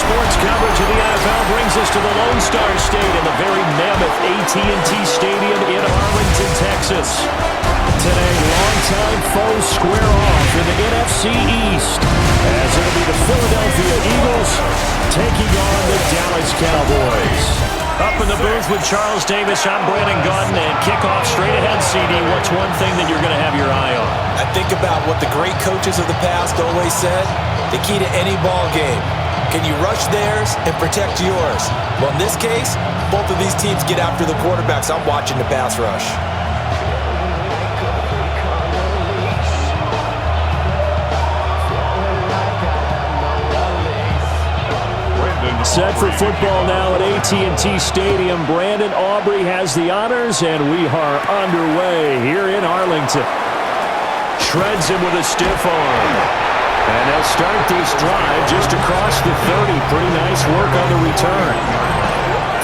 sports coverage of the NFL brings us to the Lone Star State in the very mammoth AT&T Stadium in Arlington, Texas. Today, longtime foes square off in the NFC East, as it'll be the Philadelphia Eagles taking on the Dallas Cowboys. Up in the booth with Charles Davis, I'm Brandin Gaudin, and kickoff straight ahead, CD. What's one thing that you're going to have your eye on? I think about what the great coaches of the past always said. The key to any ball game. Can you rush theirs and protect yours? Well, in this case, both of these teams get after the quarterbacks. I'm watching the pass rush. Set for football now at AT&T Stadium. Brandon Aubrey has the honors, and we are underway here in Arlington. Shreds him with a stiff arm. And they'll start this drive just across the 30. Pretty nice work on the return.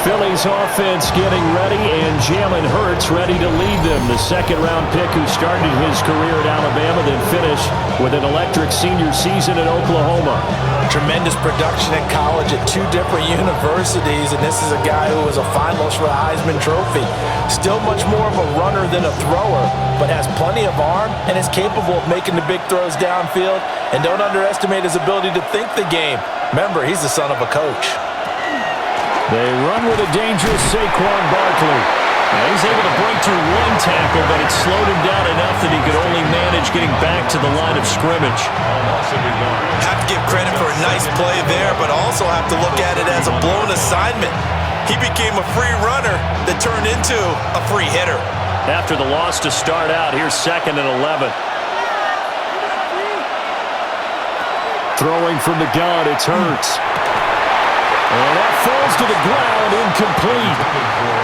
Philly's offense getting ready, and Jalen Hurts ready to lead them. The second-round pick who started his career at Alabama, then finished with an electric senior season at Oklahoma. Tremendous production in college at two different universities, and this is a guy who was a finalist for the Heisman Trophy. Still much more of a runner than a thrower, but has plenty of arm and is capable of making the big throws downfield. And don't underestimate his ability to think the game. Remember, he's the son of a coach. They run with a dangerous Saquon Barkley. Now he's able to break through one tackle, but it slowed him down enough that he could only manage getting back to the line of scrimmage. Have to give credit for a nice play there, but also have to look at it as a blown assignment. He became a free runner that turned into a free hitter. After the loss to start out, here's 2nd and 11. Throwing from the gun, it's Hurts. And that falls to the ground, incomplete.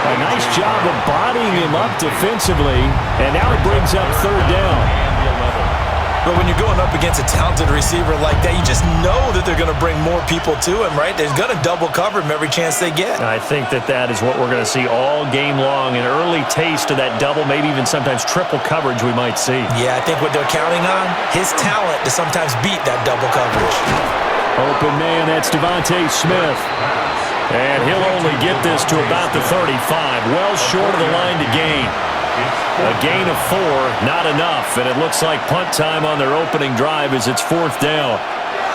A nice job of bodying him up defensively, and now it brings up 3rd down. But when you're going up against a talented receiver like that, you just know that they're going to bring more people to him, right? They're going to double cover him every chance they get. I think that is what we're going to see all game long, an early taste of that double, maybe even sometimes triple coverage we might see. Yeah, I think what they're counting on, his talent to sometimes beat that double coverage. Open man, that's Devontae Smith. And he'll only get this to about the 35, well short of the line to gain. A gain of 4, not enough, and it looks like punt time on their opening drive as it's 4th down.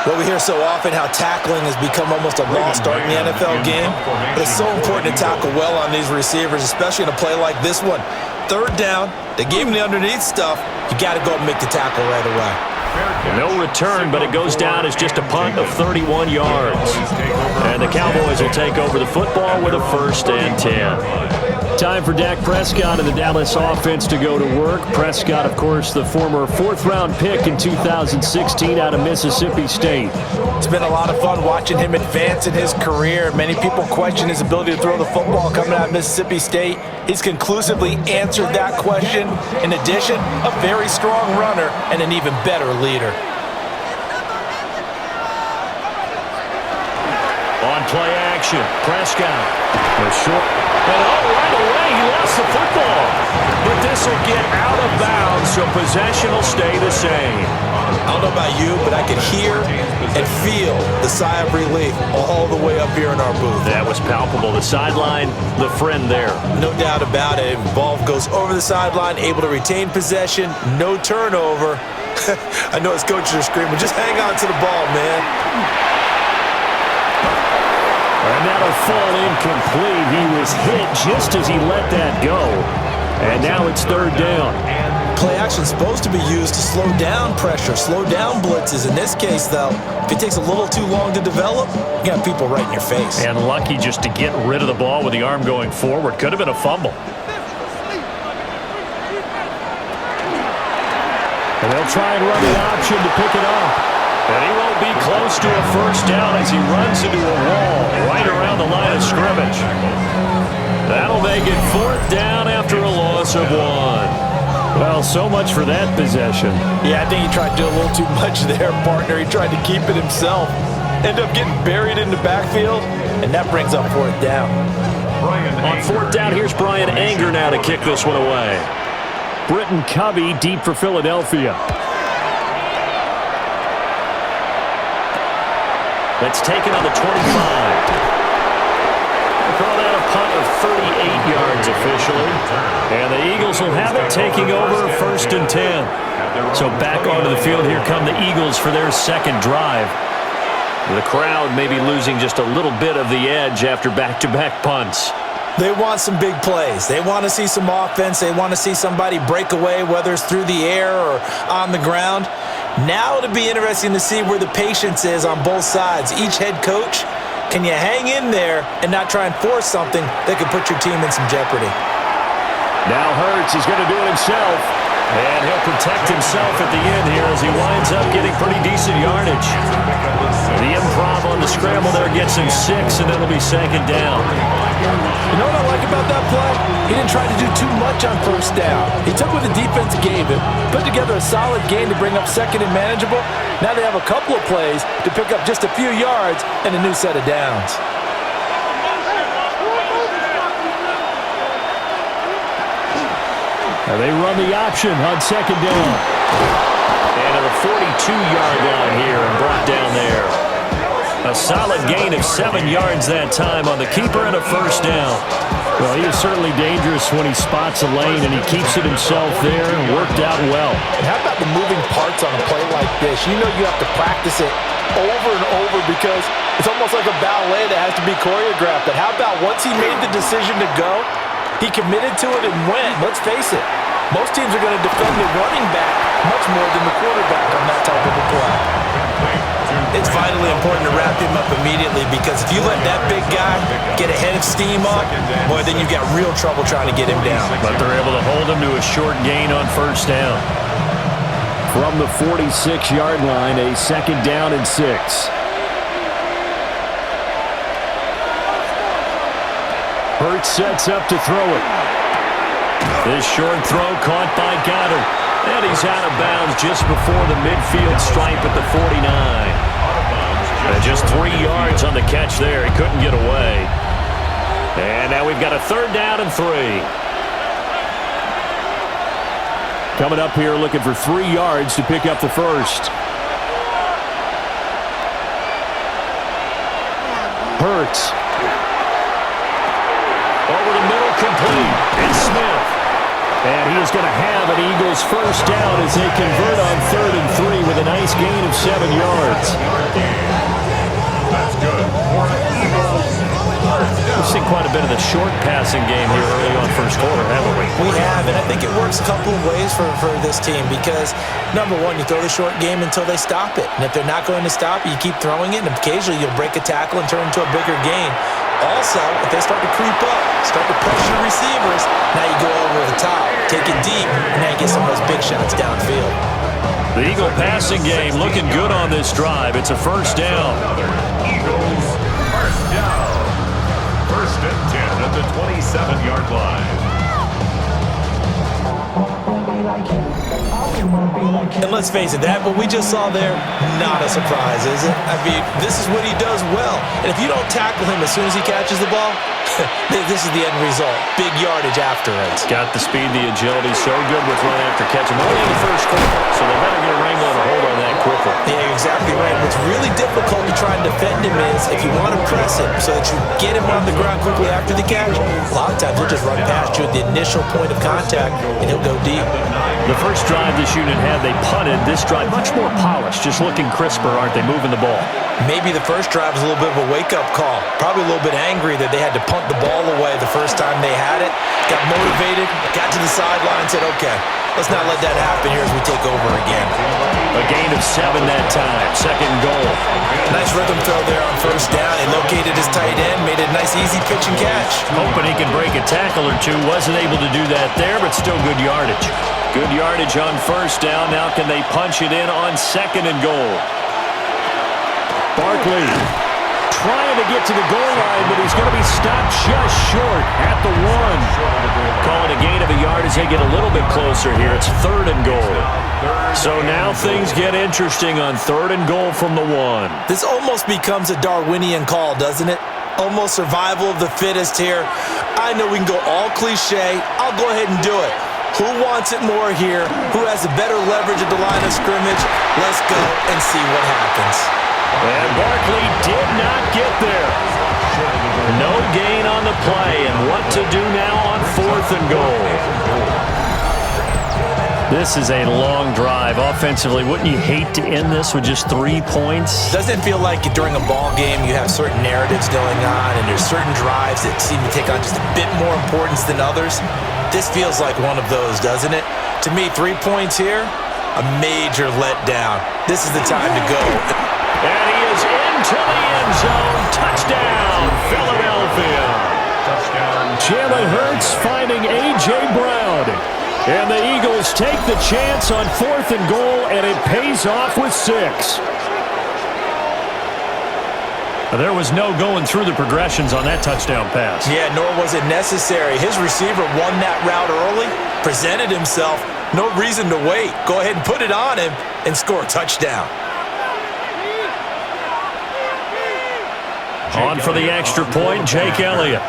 Well, we hear so often how tackling has become almost a lost art in the NFL game, but it's so important to tackle well on these receivers, especially in a play like this one. 3rd down, they gave him the underneath stuff, you got to go and make the tackle right away. No return, but it goes down as just a punt of 31 yards. And the Cowboys will take over the football with a 1st and 10. Time for Dak Prescott and the Dallas offense to go to work. Prescott, of course, the former 4th-round pick in 2016 out of Mississippi State. It's been a lot of fun watching him advance in his career. Many people question his ability to throw the football coming out of Mississippi State. He's conclusively answered that question. In addition, a very strong runner and an even better leader. On play action, Prescott. Short. And right away, he lost the football. But this will get out of bounds, so possession will stay the same. I don't know about you, but I could hear and feel the sigh of relief all the way up here in our booth. That was palpable. The sideline, the friend there. No doubt about it. Ball goes over the sideline, able to retain possession, no turnover. I know his coaches are screaming, just hang on to the ball, man. And that'll fall incomplete. He was hit just as he let that go. And now it's 3rd down. Play action's supposed to be used to slow down pressure, slow down blitzes. In this case, though, if it takes a little too long to develop, you got people right in your face. And lucky just to get rid of the ball with the arm going forward. Could have been a fumble. And they'll try and run the option to pick it up. And he won't be close to a 1st down as he runs into a wall right around the line of scrimmage. That'll make it 4th down after a loss of 1. Well, so much for that possession. Yeah, I think he tried to do a little too much there, partner. He tried to keep it himself. Ended up getting buried in the backfield, and that brings up 4th down. On 4th down, here's Brian Anger now to kick this one away. Britton Covey deep for Philadelphia. That's taken on the 25. Call that a punt of 38 yards officially. And the Eagles will have it, taking over 1st and 10. So back onto the field, here come the Eagles for their second drive. The crowd may be losing just a little bit of the edge after back-to-back punts. They want some big plays. They want to see some offense. They want to see somebody break away, whether it's through the air or on the ground. Now it'll be interesting to see where the patience is on both sides. Each head coach, can you hang in there and not try and force something that could put your team in some jeopardy? Now Hurts is going to do it himself. And he'll protect himself at the end here as he winds up getting pretty decent yardage. The improv on the scramble there gets him 6, and it'll be 2nd down. You know what I like about that play? He didn't try to do too much on 1st down. He took what the defense gave him, put together a solid game to bring up 2nd and manageable. Now they have a couple of plays to pick up just a few yards and a new set of downs. Now they run the option on 2nd down. And to the 42-yard line here and brought down there. A solid gain of 7 yards that time on the keeper and a 1st down. Well, he is certainly dangerous when he spots a lane, and he keeps it himself there and worked out well. And how about the moving parts on a play like this? You know you have to practice it over and over because it's almost like a ballet that has to be choreographed. But how about once he made the decision to go, he committed to it and went. Let's face it, most teams are going to defend the running back much more than the quarterback on that type of a play. It's vitally important to wrap him up immediately because if you let that big guy get a head of steam up, boy, then you've got real trouble trying to get him down. But they're able to hold him to a short gain on 1st down. From the 46-yard line, a 2nd down and 6. Hurts sets up to throw it. This short throw caught by Gaudin. And he's out of bounds just before the midfield stripe at the 49. And just 3 yards on the catch there. He couldn't get away. And now we've got a 3rd down and 3. Coming up here looking for 3 yards to pick up the 1st. Hurts. Over the middle, complete. And Smith. And he is going to have an Eagles 1st down as they convert on 3rd and 3 with a nice gain of 7 yards. That's good. We've seen quite a bit of the short passing game here early on 1st quarter, haven't we? We have, and I think it works a couple of ways for this team because, number one, you throw the short game until they stop it. And if they're not going to stop it, you keep throwing it, and occasionally you'll break a tackle and turn it into a bigger gain. Also, if they start to creep up, start to pressure receivers, now you go over the top, take it deep, and now you get some of those big shots downfield. The Eagle passing game looking good on this drive. It's a 1st down. Eagles 1st down. 1st and 10 at the 27-yard line. And let's face it, that what we just saw there, not a surprise, is it? I mean, this is what he does well. And if you don't tackle him as soon as he catches the ball, this is the end result. Big yardage after it. He's got the speed, the agility, so good with run after catch. Only in the 1st quarter, so they better get a wrangle and a hold on that quickly. Yeah, you're exactly right. What's really difficult to try and defend him is if you want to press him so that you get him on the ground quickly after the catch, a lot of times he'll just run past you at the initial point of contact, and he'll go deep. The first drive this unit had, they punted. This drive, much more polished, just looking crisper, aren't they, moving the ball? Maybe the first drive was a little bit of a wake-up call. Probably a little bit angry that they had to punt the ball away the first time they had it. Got motivated, got to the sideline, said, okay, let's not let that happen here as we take over again. A gain of 7 that time, 2nd goal. Nice rhythm throw there on 1st down. He located his tight end, made a nice easy pitch and catch. Hoping he could break a tackle or two. Wasn't able to do that there, but still good yardage. Good yardage on 1st down. Now can they punch it in on 2nd and goal? Barkley trying to get to the goal line, but he's going to be stopped just short at the 1. Call it a gain of a yard as they get a little bit closer here. It's 3rd and goal. So now things get interesting on 3rd and goal from the 1. This almost becomes a Darwinian call, doesn't it? Almost survival of the fittest here. I know we can go all cliche. I'll go ahead and do it. Who wants it more here? Who has a better leverage at the line of scrimmage? Let's go and see what happens. And Barkley did not get there. No gain on the play, and what to do now on 4th and goal. This is a long drive offensively. Wouldn't you hate to end this with just 3 points? Doesn't it feel like during a ball game you have certain narratives going on and there's certain drives that seem to take on just a bit more importance than others? This feels like one of those, doesn't it? To me, 3 points here, a major letdown. This is the time to go. And he is into the end zone. Touchdown, Philadelphia. Touchdown. Jalen Hurts finding A.J. Brown. And the Eagles take the chance on 4th and goal, and it pays off with 6. There was no going through the progressions on that touchdown pass. Yeah, nor was it necessary. His receiver won that route early, presented himself. No reason to wait. Go ahead and put it on him and score a touchdown. On for the extra point, Jake Elliott.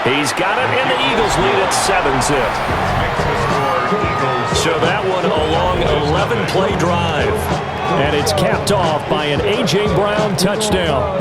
He's got it, and the Eagles lead at 7-zip. So that one a long 11-play drive. And it's capped off by an A.J. Brown touchdown.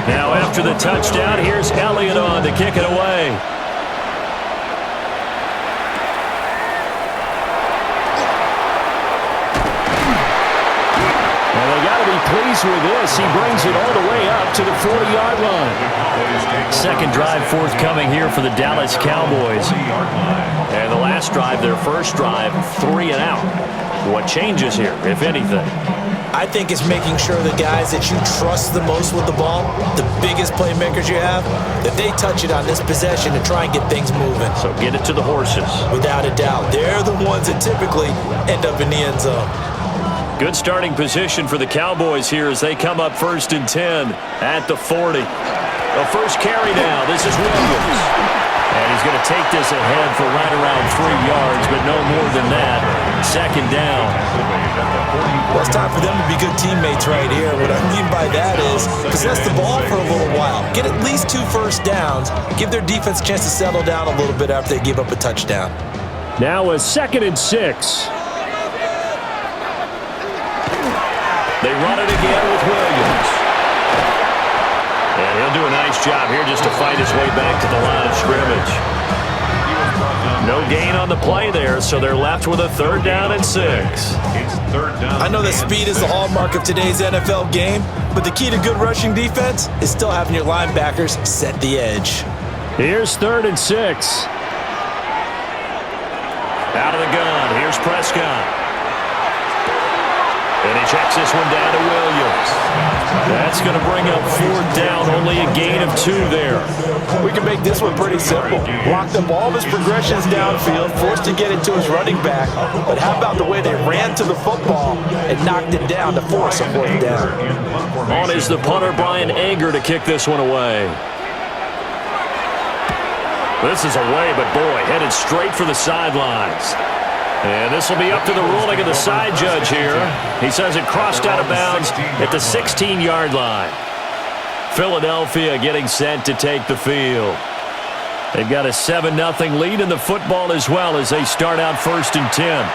Now after the touchdown, here's Elliott on to kick it away. And they got to be pleased with this. He brings it all the way up to the 40-yard line. Second drive forthcoming here for the Dallas Cowboys. And the last drive, their first drive, 3 and out. What changes here, if anything? I think it's making sure the guys that you trust the most with the ball, the biggest playmakers you have, that they touch it on this possession to try and get things moving. So get it to the horses. Without a doubt. They're the ones that typically end up in the end zone. Good starting position for the Cowboys here as they come up 1st and 10 at the 40. The first carry now. This is Williams. And he's going to take this ahead for right around 3 yards, but no more than that. Second down. Well, it's time for them to be good teammates right here. What I mean by that is possess the ball for a little while. Get at least 2 first downs. Give their defense a chance to settle down a little bit after they give up a touchdown. Now a 2nd and 6. They run it again with Williams. And he'll do a nice job here just to fight his way back to the line of scrimmage. No gain on the play there, so they're left with a 3rd down and 6. It's 3rd down. I know that speed is the hallmark of today's NFL game, but the key to good rushing defense is still having your linebackers set the edge. Here's 3rd and 6. Out of the gun, here's Prescott. And he checks this one down to Williams. That's going to bring up 4th down, only a gain of 2 there. We can make this one pretty simple. Blocked up all of his progressions downfield, forced to get it to his running back. But how about the way they ran to the football and knocked it down to force a 4th down? On is the punter, Brian Anger, to kick this one away. This is away, but boy, headed straight for the sidelines. And this will be up to the ruling of the side judge here. He says it crossed out of bounds at the 16-yard line. Philadelphia getting set to take the field. They've got a 7-0 lead in the football as well as they start out 1st and 10.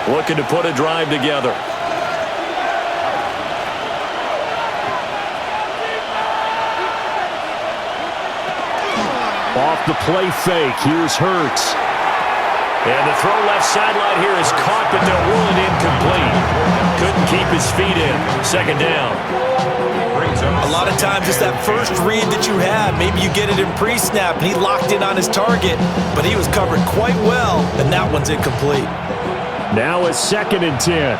Looking to put a drive together. Off the play fake, here's Hurts. And the throw left sideline here is caught, but they'll rule it incomplete. Couldn't keep his feet in. 2nd down. A lot of times it's that first read that you have. Maybe you get it in pre-snap, and he locked in on his target, but he was covered quite well, and that one's incomplete. Now a 2nd and 10.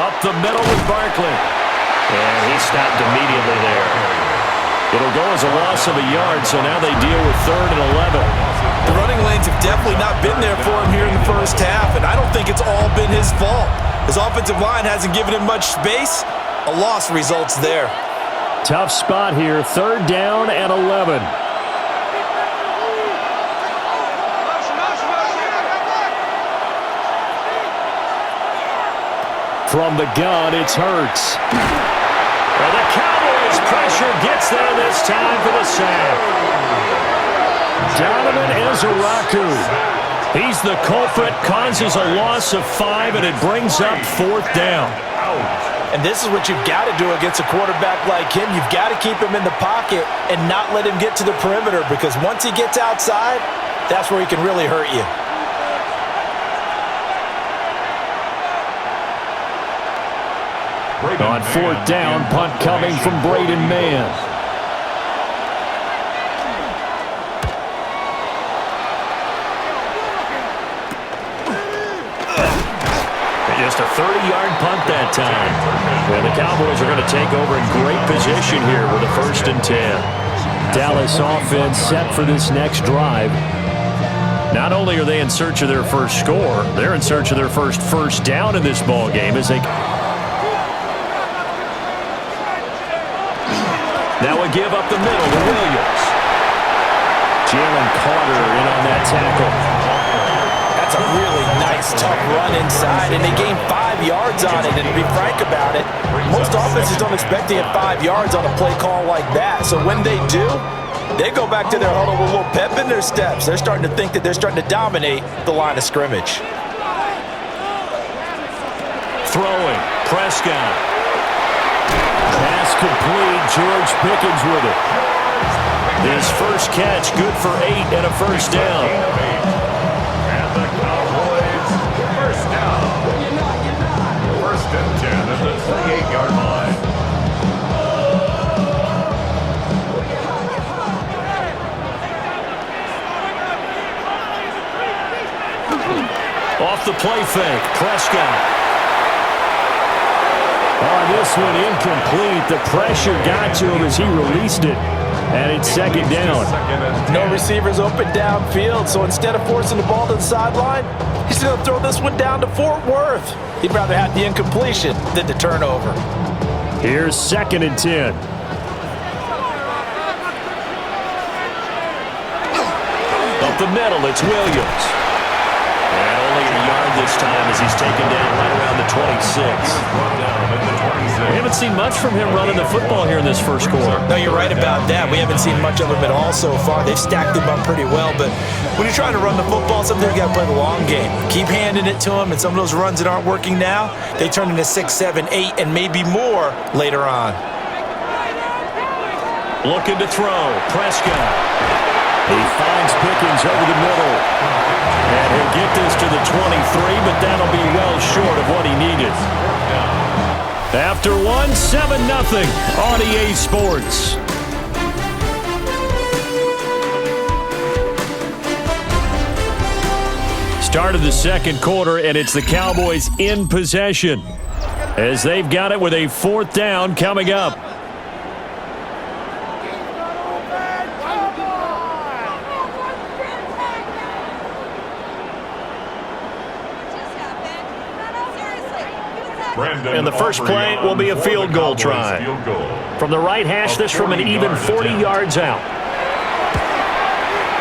Up Up the middle with Barkley. And he stopped immediately there. It'll go as a loss of a yard, so now they deal with 3rd and 11. The running lanes have definitely not been there for him here in the first half, and I don't think it's all been his fault. His offensive line hasn't given him much space. A loss results there. Tough spot here, 3rd down and 11. From the gun, it's Hurts. Well, the Cowboys pressure gets there this time for the sack. Donovan Ezeraku. He's the culprit, causes a loss of 5, and it brings up 4th down. And this is what you've got to do against a quarterback like him. You've got to keep him in the pocket and not let him get to the perimeter, because once he gets outside, that's where he can really hurt you. On 4th down, punt coming from Brandin Mann. Just a 30-yard punt that time. And the Cowboys are going to take over in great position here with a 1st and 10. Dallas offense set for this next drive. Not only are they in search of their first score, they're in search of their first down in this ball game as they... Now we give up the middle to Williams. Jalen Carter in on that tackle. That's a really nice, tough run inside, and they gained 5 yards on it. And to be frank about it, most offenses don't expect to get 5 yards on a play call like that. So when they do, they go back to their huddle with a little pep in their steps. They're starting to think that they're starting to dominate the line of scrimmage. Throwing, Prescott. Pass complete, George Pickens with it. His first catch, good for 8 and a 1st down. And the Cowboys, 1st down. 1st and 10 at the 38-yard line. Off the play fake, Prescott. Oh, this one incomplete. The pressure got to him as he released it. And it's 2nd down. No receivers open downfield, so instead of forcing the ball to the sideline, he's going to throw this one down to Fort Worth. He'd rather have the incompletion than the turnover. Here's 2nd and 10. Up the middle, it's Williams. And only a yard this time as he's taken down right around the 26. We haven't seen much from him running the football here in this first quarter. No, you're right about that. We haven't seen much of him at all so far. They've stacked him up pretty well, but when you're trying to run the football, sometimes you got to play the long game. Keep handing it to him, and some of those runs that aren't working now, they turn into 6, 7, 8, and maybe more later on. Looking to throw, Prescott. He finds Pickens over the middle. And he'll get this to the 23, but that'll be well short of what he needed. After 1, 7-0 on EA Sports. Start of the 2nd quarter, and it's the Cowboys in possession as they've got it with a 4th down coming up. And the first play will be a field goal try. From the right hash, this from an even 40 yards out.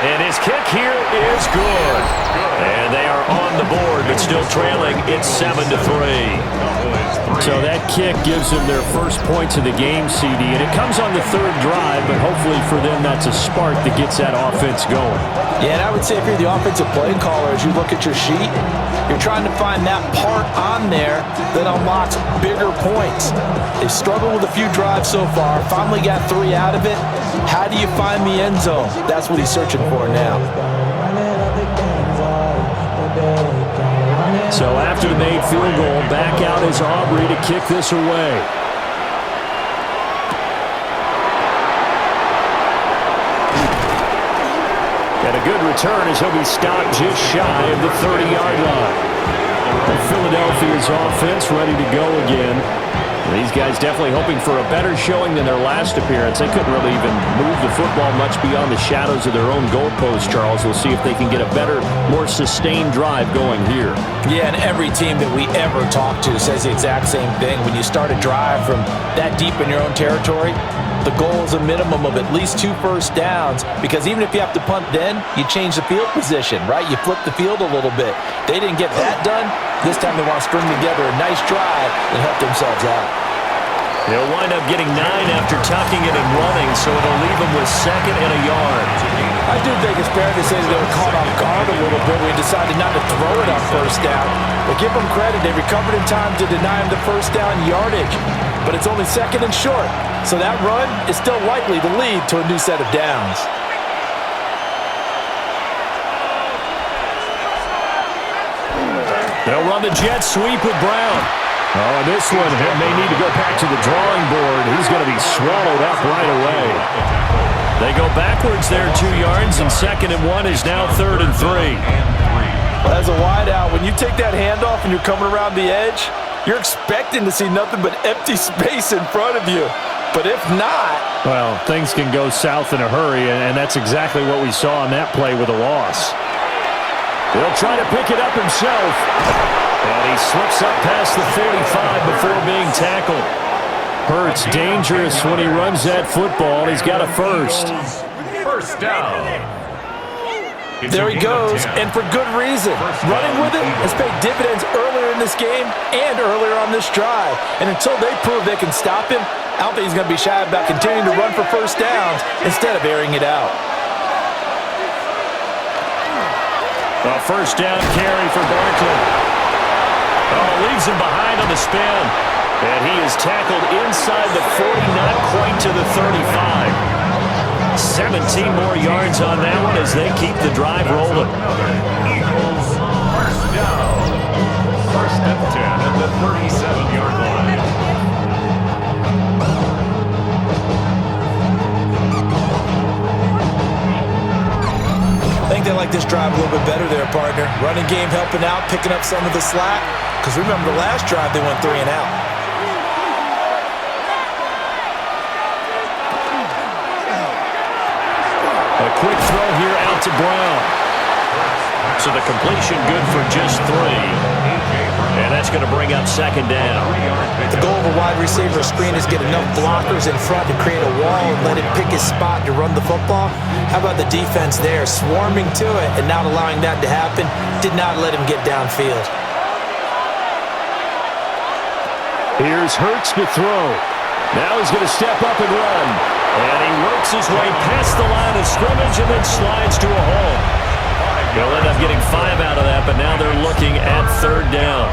And his kick here is good. And they are on the board, but still trailing. It's 7-3. So that kick gives them their first points of the game, CD. And it comes on the 3rd drive, but hopefully for them that's a spark that gets that offense going. Yeah, and I would say if you're the offensive play caller, as you look at your sheet, you're trying to find that part on there that unlocks bigger points. They've struggled with a few drives so far, finally got 3 out of it. How do you find the end zone? That's what he's searching for now. So after the made field goal, back out is Aubrey to kick this away. And a good return as he'll be stopped just shy of the 30-yard line. Philadelphia's offense ready to go again. These guys definitely hoping for a better showing than their last appearance. They couldn't really even move the football much beyond the shadows of their own goalpost, Charles. We'll see if they can get a better, more sustained drive going here. Yeah, and every team that we ever talk to says the exact same thing. When you start a drive from that deep in your own territory, the goal is a minimum of at least 2 first downs, because even if you have to punt then, you change the field position, right? You flip the field a little bit. They didn't get that done. This time they want to string together a nice drive and help themselves out. They'll wind up getting 9 after tucking it and running, so it'll leave them with 2nd and a yard. I do think it's fair to say that they were caught off guard a little bit when we decided not to throw it on first down. But give them credit. They recovered in time to deny him the first down yardage. But it's only 2nd and short, so that run is still likely to lead to a new set of downs. They'll run the jet sweep with Brown. Oh, this one may need to go back to the drawing board. He's going to be swallowed up right away. They go backwards there 2 yards, and 2nd and 1 is now 3rd and 3. Well, as a wideout, when you take that handoff and you're coming around the edge, you're expecting to see nothing but empty space in front of you. But if not... Well, things can go south in a hurry, and that's exactly what we saw on that play with a loss. He'll try to pick it up himself. And he slips up past the 45 before being tackled. Hurts dangerous when he runs that football. He's got a first. First down. There he goes, and for good reason. Running with it has paid dividends earlier in this game and earlier on this drive. And until they prove they can stop him, I don't think he's going to be shy about continuing to run for first downs instead of airing it out. A first down carry for Barkley. Oh, leaves him behind on the spin. And he is tackled inside the 40, not quite to the 35. 17 more yards on that one as they keep the drive rolling. Eagles first down. 1st and 10 at the 37-yard line. I think they like this drive a little bit better there, partner. Running game helping out, picking up some of the slack. Because remember, the last drive they went 3 and out. A quick throw here out to Brown. So the completion good for just 3. And that's going to bring up 2nd down. The goal of a wide receiver screen is get enough blockers in front to create a wall and let him pick his spot to run the football. How about the defense there, swarming to it and not allowing that to happen? Did not let him get downfield. Here's Hurts to throw. Now he's going to step up and run. And he works his way past the line of scrimmage and then slides to a hole. He'll end up getting 5 out of that, but now they're looking at 3rd down.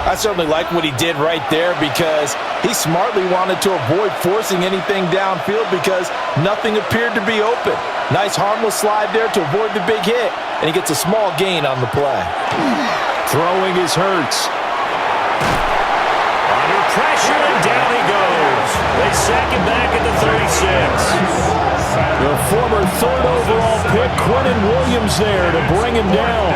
I certainly like what he did right there because he smartly wanted to avoid forcing anything downfield because nothing appeared to be open. Nice harmless slide there to avoid the big hit, and he gets a small gain on the play. Throwing is Hurts. Under pressure, and down he goes. They sack him back at the 36. The former 3rd overall pick, Quentin Williams, there to bring him down.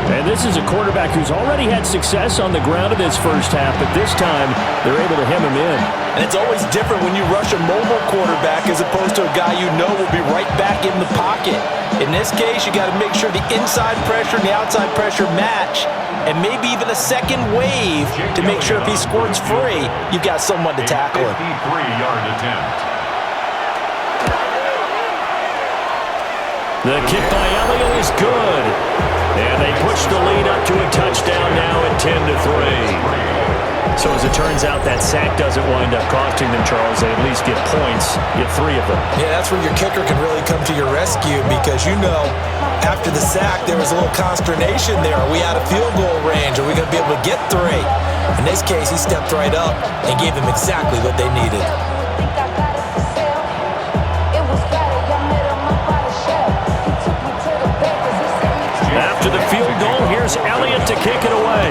And this is a quarterback who's already had success on the ground in his first half, but this time they're able to hem him in. And it's always different when you rush a mobile quarterback as opposed to a guy you know will be right back in the pocket. In this case, you got to make sure the inside pressure and the outside pressure match, and maybe even a second wave to make sure if he squirts free, you've got someone to tackle him. 53-yard attempt. The kick by Elliott is good. And they push the lead up to a touchdown now at 10-3. So as it turns out, that sack doesn't wind up costing them, Charles. They at least get points, get 3 of them. Yeah, that's where your kicker can really come to your rescue because, you know, after the sack, there was a little consternation there. Are we out of field goal range? Are we going to be able to get 3? In this case, he stepped right up and gave them exactly what they needed. After the field goal, here's Elliott to kick it away.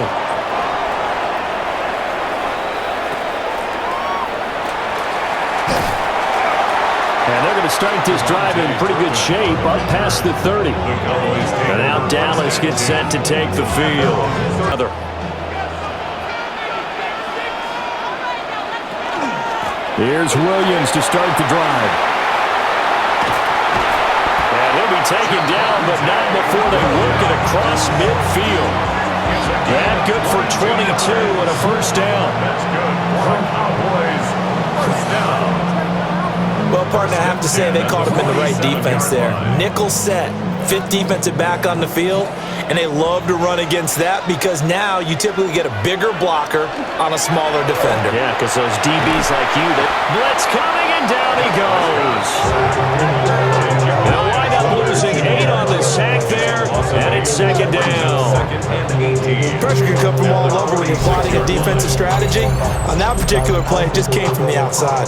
And they're going to start this drive in pretty good shape up past the 30. And now Dallas gets set to take the field. Here's Williams to start the drive. And he'll be taken down, but not before they work it across midfield. That good for 22 and a first down. That's good. Cowboys, first down. Well, partner, I have to say they caught him in the right defense there. Nickel set, fifth defensive back on the field, and they love to run against that because now you typically get a bigger blocker on a smaller defender. Yeah, because those DBs like you, that blitz coming, and down he goes. They'll wind up losing 8 on the sack there, and it's second down. Pressure can come from all over when you're plotting a defensive strategy. On that particular play, it just came from the outside.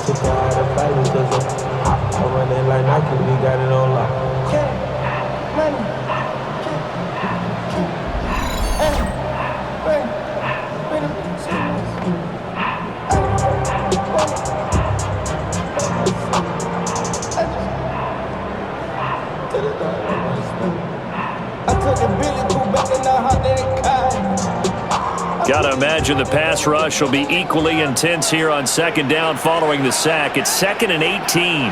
Got to imagine the pass rush will be equally intense here on second down following the sack. It's 2nd and 18.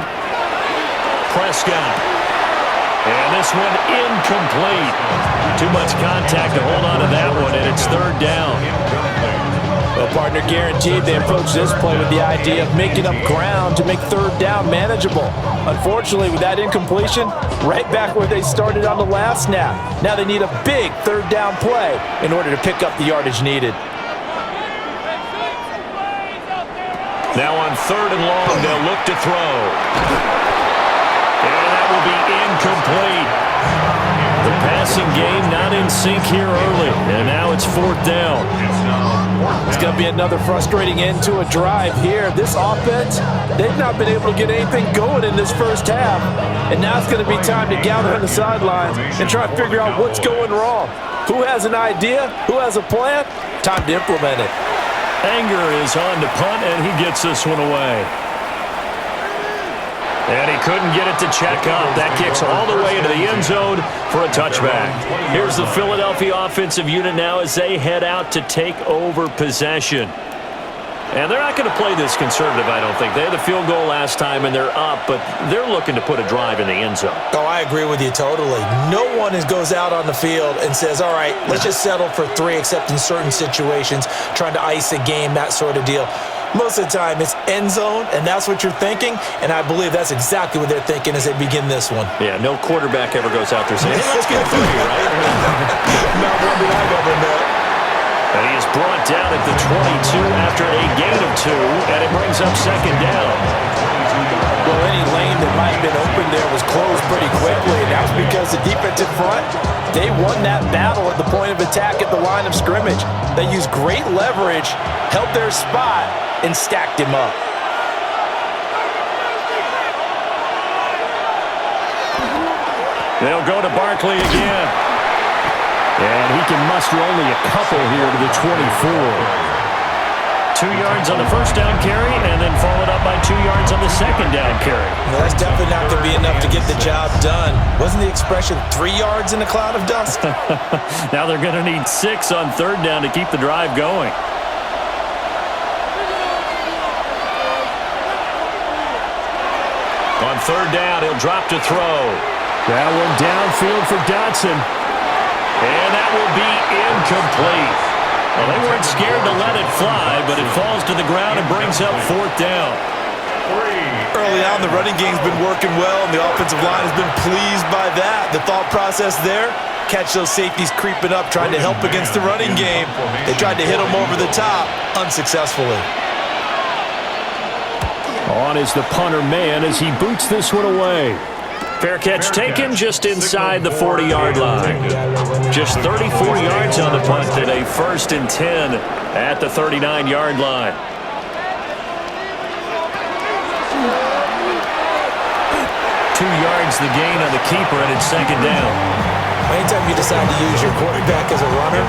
Prescott. And this one incomplete. Too much contact to hold on to that one, and it's 3rd down. Well, partner, guaranteed they approach this play with the idea of making up ground to make 3rd down manageable. Unfortunately, with that incompletion, right back where they started on the last snap. Now they need a big 3rd down play in order to pick up the yardage needed. Now on 3rd and long, they'll look to throw. And that will be incomplete. The passing game not in sync here early, and now it's 4th down. It's going to be another frustrating end to a drive here. This offense, they've not been able to get anything going in this first half, and now it's going to be time to gather on the sidelines and try to figure out what's going wrong. Who has an idea? Who has a plan? Time to implement it. Anger is on to punt, and he gets this one away. And he couldn't get it to check up. That kicks all the way into the end zone for a touchback. Here's the Philadelphia offensive unit now as they head out to take over possession. And they're not going to play this conservative, I don't think. They had the field goal last time, and they're up, but they're looking to put a drive in the end zone. Oh, I agree with you totally. No one goes out on the field and says, all right, let's just settle for 3, except in certain situations, trying to ice a game, that sort of deal. Most of the time, it's end zone, and that's what you're thinking, and I believe that's exactly what they're thinking as they begin this one. Yeah, no quarterback ever goes out there saying, hey, let's get 3, right? Not one that I've ever met. And he is brought down at the 22 after a gain of 2, and it brings up second down. Well, any lane that might have been open there was closed pretty quickly, and that's because the defensive front, they won that battle at the point of attack at the line of scrimmage. They used great leverage, held their spot, and stacked him up. They'll go to Barkley again. And he can muster only a couple here to the 24. 2 yards on the first down carry, and then followed up by 2 yards on the second down carry. Well, that's definitely not going to be enough to get the job done. Wasn't the expression 3 yards in a cloud of dust? Now they're going to need 6 on 3rd down to keep the drive going. On 3rd down, he'll drop to throw. That one downfield for Dotson. And that will be incomplete. Well, they weren't scared to let it fly, but it falls to the ground and brings up 4th down. Early on, the running game's been working well, and the offensive line has been pleased by that. The thought process there, catch those safeties creeping up, trying to help against the running game. They tried to hit them over the top, unsuccessfully. On is the punter man as he boots this one away. Fair catch taken just inside the 40-yard line. Just 34 yards on the punt and a 1st and 10 at the 39-yard line. Two yards the gain on the keeper, and it's second down. Anytime you decide to use your quarterback as a runner,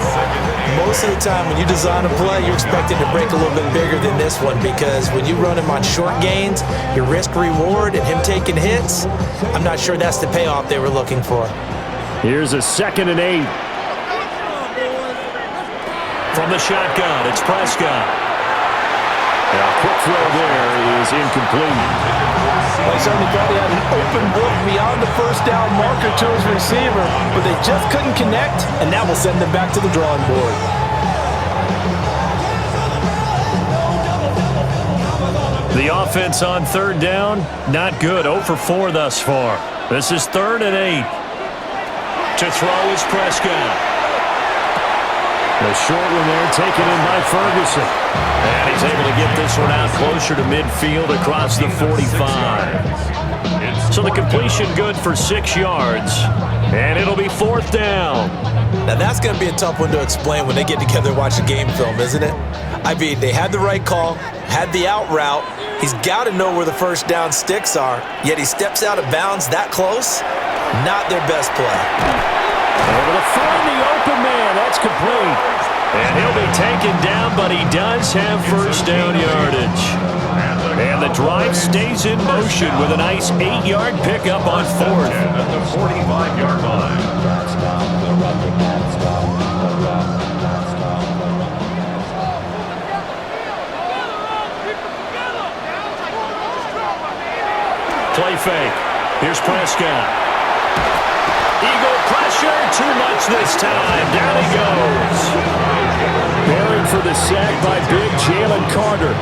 most of the time when you design a play, you're expected to break a little bit bigger than this one, because when you run him on short gains, your risk-reward and him taking hits, I'm not sure that's the payoff they were looking for. Here's a 2nd and 8. From the shotgun, it's Prescott. A quick throw there is incomplete. Well, he certainly thought he had an open look beyond the first down marker to his receiver, but they just couldn't connect, and that will send them back to the drawing board. The offense on 3rd down, not good. 0 for 4 thus far. This is 3rd and 8. To throw is Prescott. The short one there taken in by Ferguson. And he's able to get this one out closer to midfield across the 45. So the completion good for 6 yards. And it'll be 4th down. Now that's going to be a tough one to explain when they get together and watch the game film, isn't it? I mean, they had the right call, had the out route. He's got to know where the first down sticks are, yet he steps out of bounds that close. Not their best play. Able to find the open man. That's complete. And he'll be taken down, but he does have first down yardage. And the drive stays in motion with a nice 8-yard pickup on 4th. At the 45-yard line. Play fake. Here's Prescott. Eagle pressure, too much this time. Down he goes. Buried for the sack by big Jalen Carter.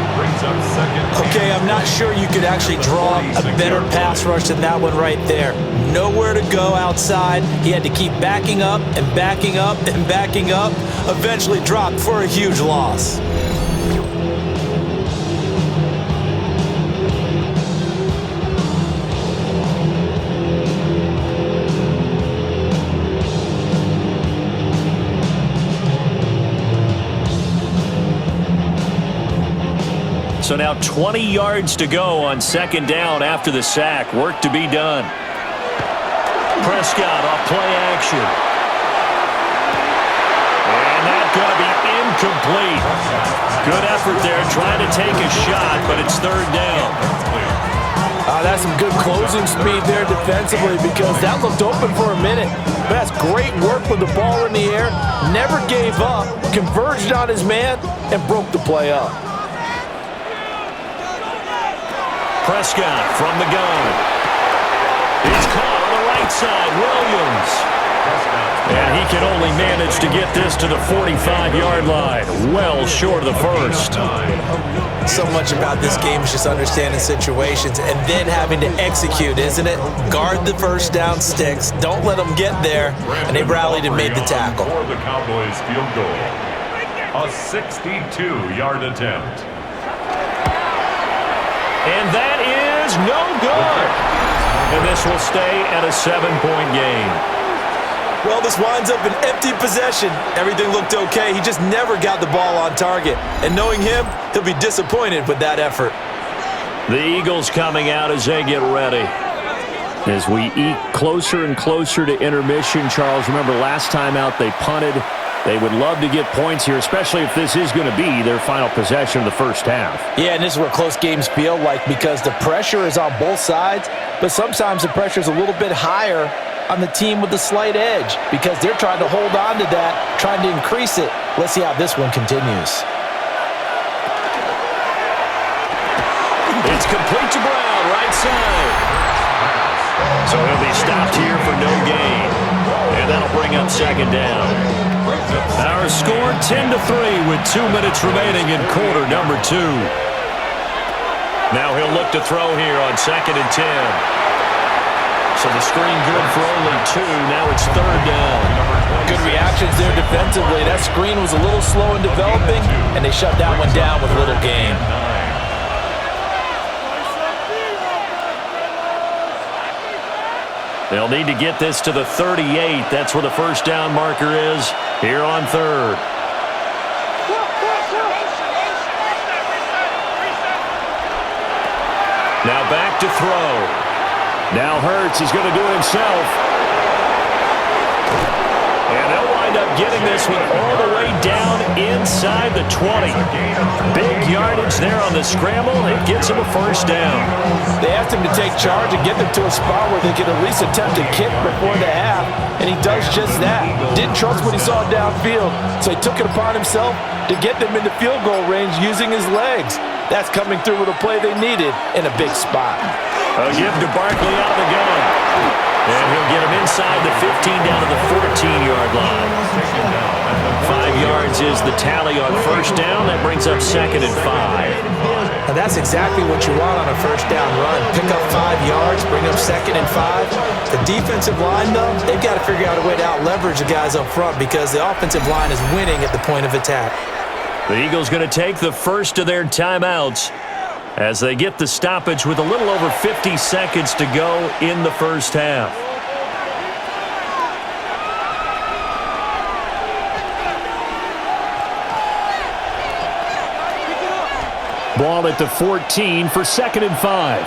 Okay, I'm not sure you could actually draw a better pass rush than that one right there. Nowhere to go outside. He had to keep backing up and backing up and backing up. Eventually dropped for a huge loss. So now 20 yards to go on 2nd down after the sack. Work to be done. Prescott off play action. And that's going to be incomplete. Good effort there trying to take a shot, but it's 3rd down. That's some good closing speed there defensively, because that looked open for a minute. But that's great work with the ball in the air. Never gave up, converged on his man, and broke the play up. Prescott from the gun. He's caught on the right side. Williams. And he can only manage to get this to the 45-yard line. Well short of the first. So much about this game is just understanding situations and then having to execute, isn't it? Guard the first down sticks. Don't let them get there. And they rallied and made the tackle. For the Cowboys field goal. A 62-yard attempt. And that is no good. And this will stay at a 7-point game. Well, this winds up an empty possession. Everything looked okay. He just never got the ball on target. And knowing him, he'll be disappointed with that effort. The Eagles coming out as they get ready. As we eke closer and closer to intermission, Charles, remember last time out they punted. They would love to get points here, especially if this is going to be their final possession of the first half. Yeah, and this is what close games feel like, because the pressure is on both sides, but sometimes the pressure is a little bit higher on the team with the slight edge, because they're trying to hold on to that, trying to increase it. Let's see how this one continues. It's complete to Brown, right side. So he'll be stopped here for no gain. And that'll bring up 2nd down. Our score 10-3 with 2 minutes remaining in quarter number 2. Now he'll look to throw here on 2nd and 10. So the screen good for only 2. Now it's 3rd down. Good reactions there defensively. That screen was a little slow in developing, and they shut that one down with little gain. They'll need to get this to the 38. That's where the first down marker is here on 3rd. Now back to throw. Now Hurts is going to do it himself. getting this one all the way down inside the 20. Big yardage there on the scramble. It gets him a first down. They asked him to take charge and get them to a spot where they could at least attempt to kick before the half, and he does just that. Didn't trust what he saw downfield, so he took it upon himself to get them into field goal range using his legs. That's coming through with a play they needed in a big spot. A give to Barkley out of the gun. And he'll get him inside the 15 down to the 14-yard line. 5 yards is the tally on first down. That brings up 2nd and 5. And that's exactly what you want on a first down run. Pick up 5 yards, bring up 2nd and 5. The defensive line, though, they've got to figure out a way to out-leverage the guys up front because the offensive line is winning at the point of attack. The Eagles going to take the first of their timeouts as they get the stoppage with a little over 50 seconds to go in the first half. Ball at the 14 for 2nd and 5.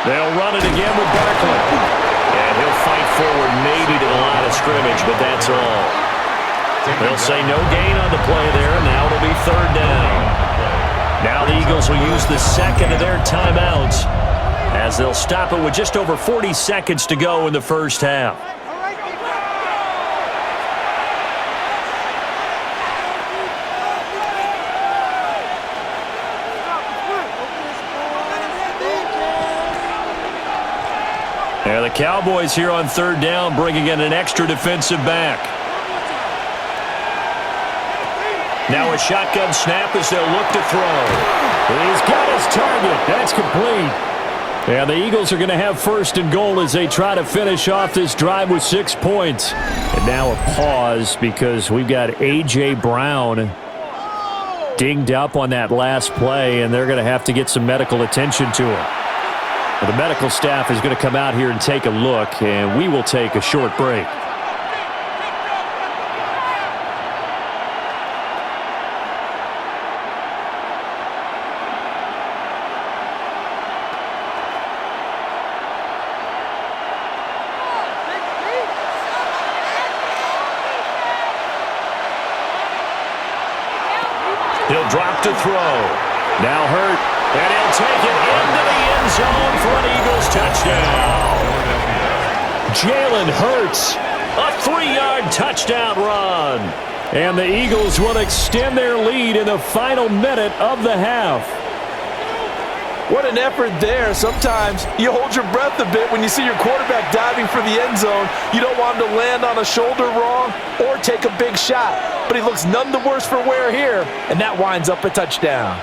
They'll run it again with Barkley. And he'll fight forward maybe to the line of scrimmage, but that's all. They'll say no gain on the play there. Now it'll be 3rd down. Now the Eagles will use the second of their timeouts as they'll stop it with just over 40 seconds to go in the first half. Yeah, the Cowboys here on 3rd down bringing in an extra defensive back. Now a shotgun snap as they'll look to throw. He's got his target. That's complete. And the Eagles are going to have 1st and goal as they try to finish off this drive with 6 points. And now a pause because we've got A.J. Brown dinged up on that last play, and they're going to have to get some medical attention to him. The medical staff is going to come out here and take a look, and we will take a short break. He'll drop to throw. Now Hurt, and he'll take it into the end zone for an Eagles touchdown. Jalen Hurts, a 3-yard touchdown run. And the Eagles will extend their lead in the final minute of the half. What an effort there. Sometimes you hold your breath a bit when you see your quarterback diving for the end zone. You don't want him to land on a shoulder wrong or take a big shot. But he looks none the worse for wear here, and that winds up a touchdown.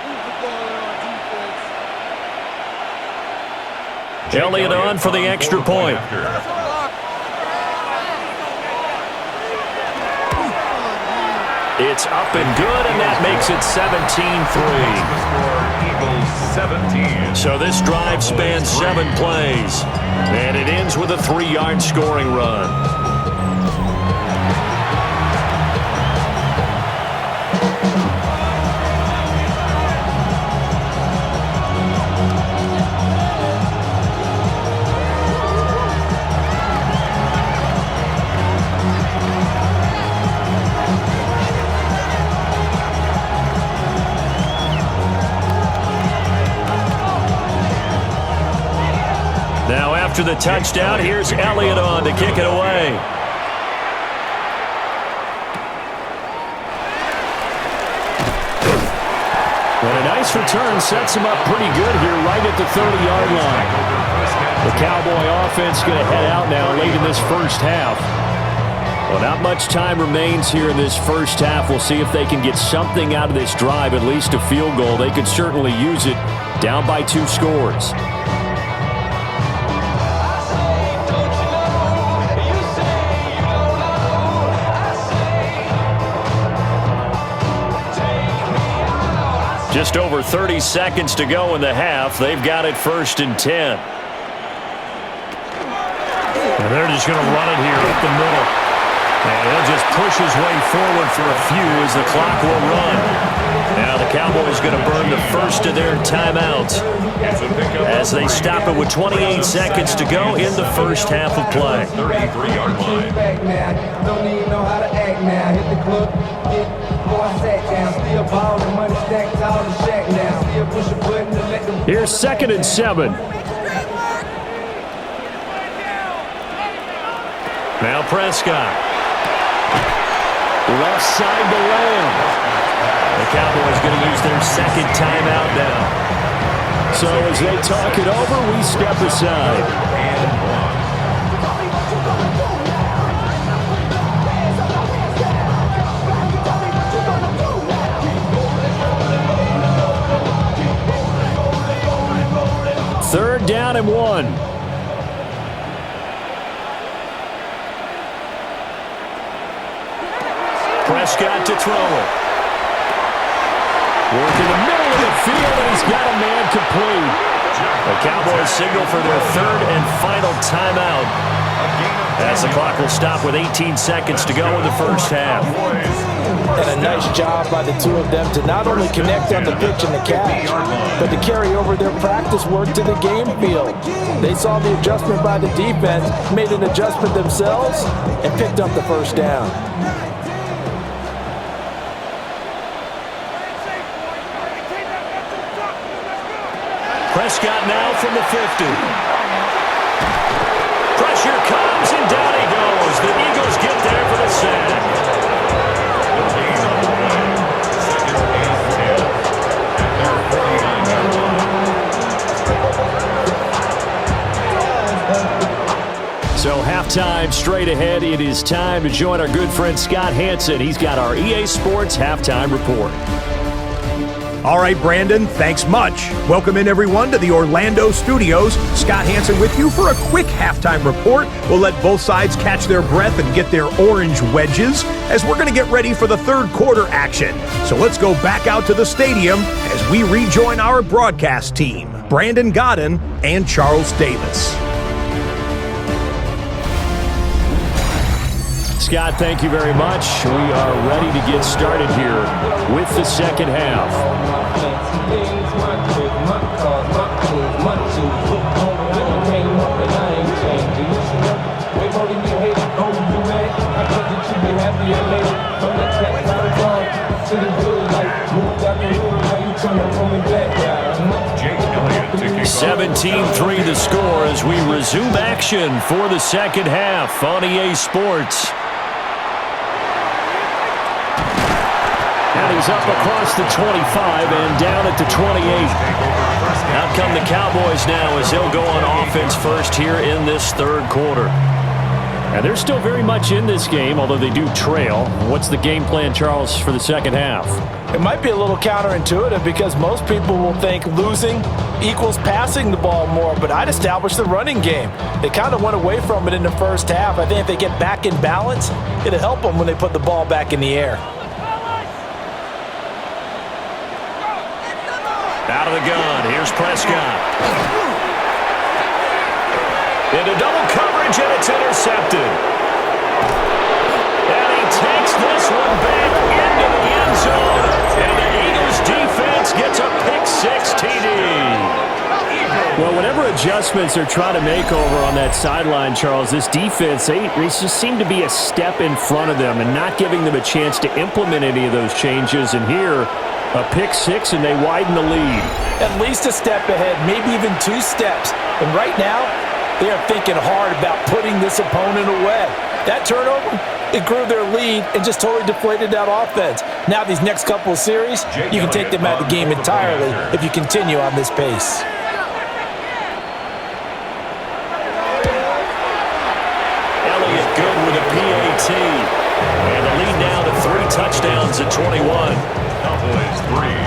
Elliott on for the extra point. It's up and good, and that makes it 17-3. So this drive spans 7 plays, and it ends with a 3-yard scoring run. Now after the touchdown, here's Elliott on to kick it away. And a nice return sets him up pretty good here right at the 30-yard line. The Cowboy offense going to head out now late in this first half. Well, not much time remains here in this first half. We'll see if they can get something out of this drive, at least a field goal. They could certainly use it down by 2 scores. Just over 30 seconds to go in the half. They've got it 1st and 10. And they're just going to run it here up the middle. And he'll just push his way forward for a few as the clock will run. Now the Cowboys going to burn the first of their timeouts as they stop it with 28 seconds to go in the first half of play. 33-yard line. Don't even know how to act now. Hit the club, before I sat down. Still ballin', money stacked tall and shack now. Still push a button to let them. Here's 2nd and 7. Now Prescott. Left side to Lamb. The Cowboys going to use their second timeout now. So as they talk it over, we step aside. Third down and 1. Prescott to throw it. Work in the middle of the field, and he's got a man complete. The Cowboys signal for their third and final timeout as the clock will stop with 18 seconds to go in the first half. And a nice job by the two of them to not only connect on the pitch and the catch, but to carry over their practice work to the game field. They saw the adjustment by the defense, made an adjustment themselves, and picked up the first down. Prescott now from the 50. Pressure comes, and down he goes. The Eagles get there for the sack. So halftime straight ahead. It is time to join our good friend Scott Hanson. He's got our EA Sports halftime report. All right, Brandon, thanks much. Welcome in, everyone, to the Orlando studios. Scott Hanson with you for a quick halftime report. We'll let both sides catch their breath and get their orange wedges as we're going to get ready for the third quarter action. So let's go back out to the stadium as we rejoin our broadcast team, Brandin Gaudin and Charles Davis. Scott, thank you very much. We are ready to get started here with the second half. Elliott 17-3 the score as we resume action for the second half on EA Sports. And he's up across the 25 and down at the 28. Out come the Cowboys now as they'll go on offense first here in this third quarter. And they're still very much in this game, although they do trail. What's the game plan, Charles, for the second half? It might be a little counterintuitive because most people will think losing equals passing the ball more, but I'd establish the running game. They kind of went away from it in the first half. I think if they get back in balance, it'll help them when they put the ball back in the air. Out of the gun, here's Prescott. Into double coverage, and it's intercepted. And he takes this one back into the end zone. And the Eagles defense gets a pick-6 TD. Well, whatever adjustments they're trying to make over on that sideline, Charles, this defense, they just seem to be a step in front of them and not giving them a chance to implement any of those changes. And here, a pick-6, and they widen the lead. At least a step ahead, maybe even 2 steps. And right now, they are thinking hard about putting this opponent away. That turnover, it grew their lead and just totally deflated that offense. Now these next couple of series, you can take them out of the game entirely if you continue on this pace. Elliott good with a PAT. And the lead now to 3 touchdowns at 21. Cowboys 3.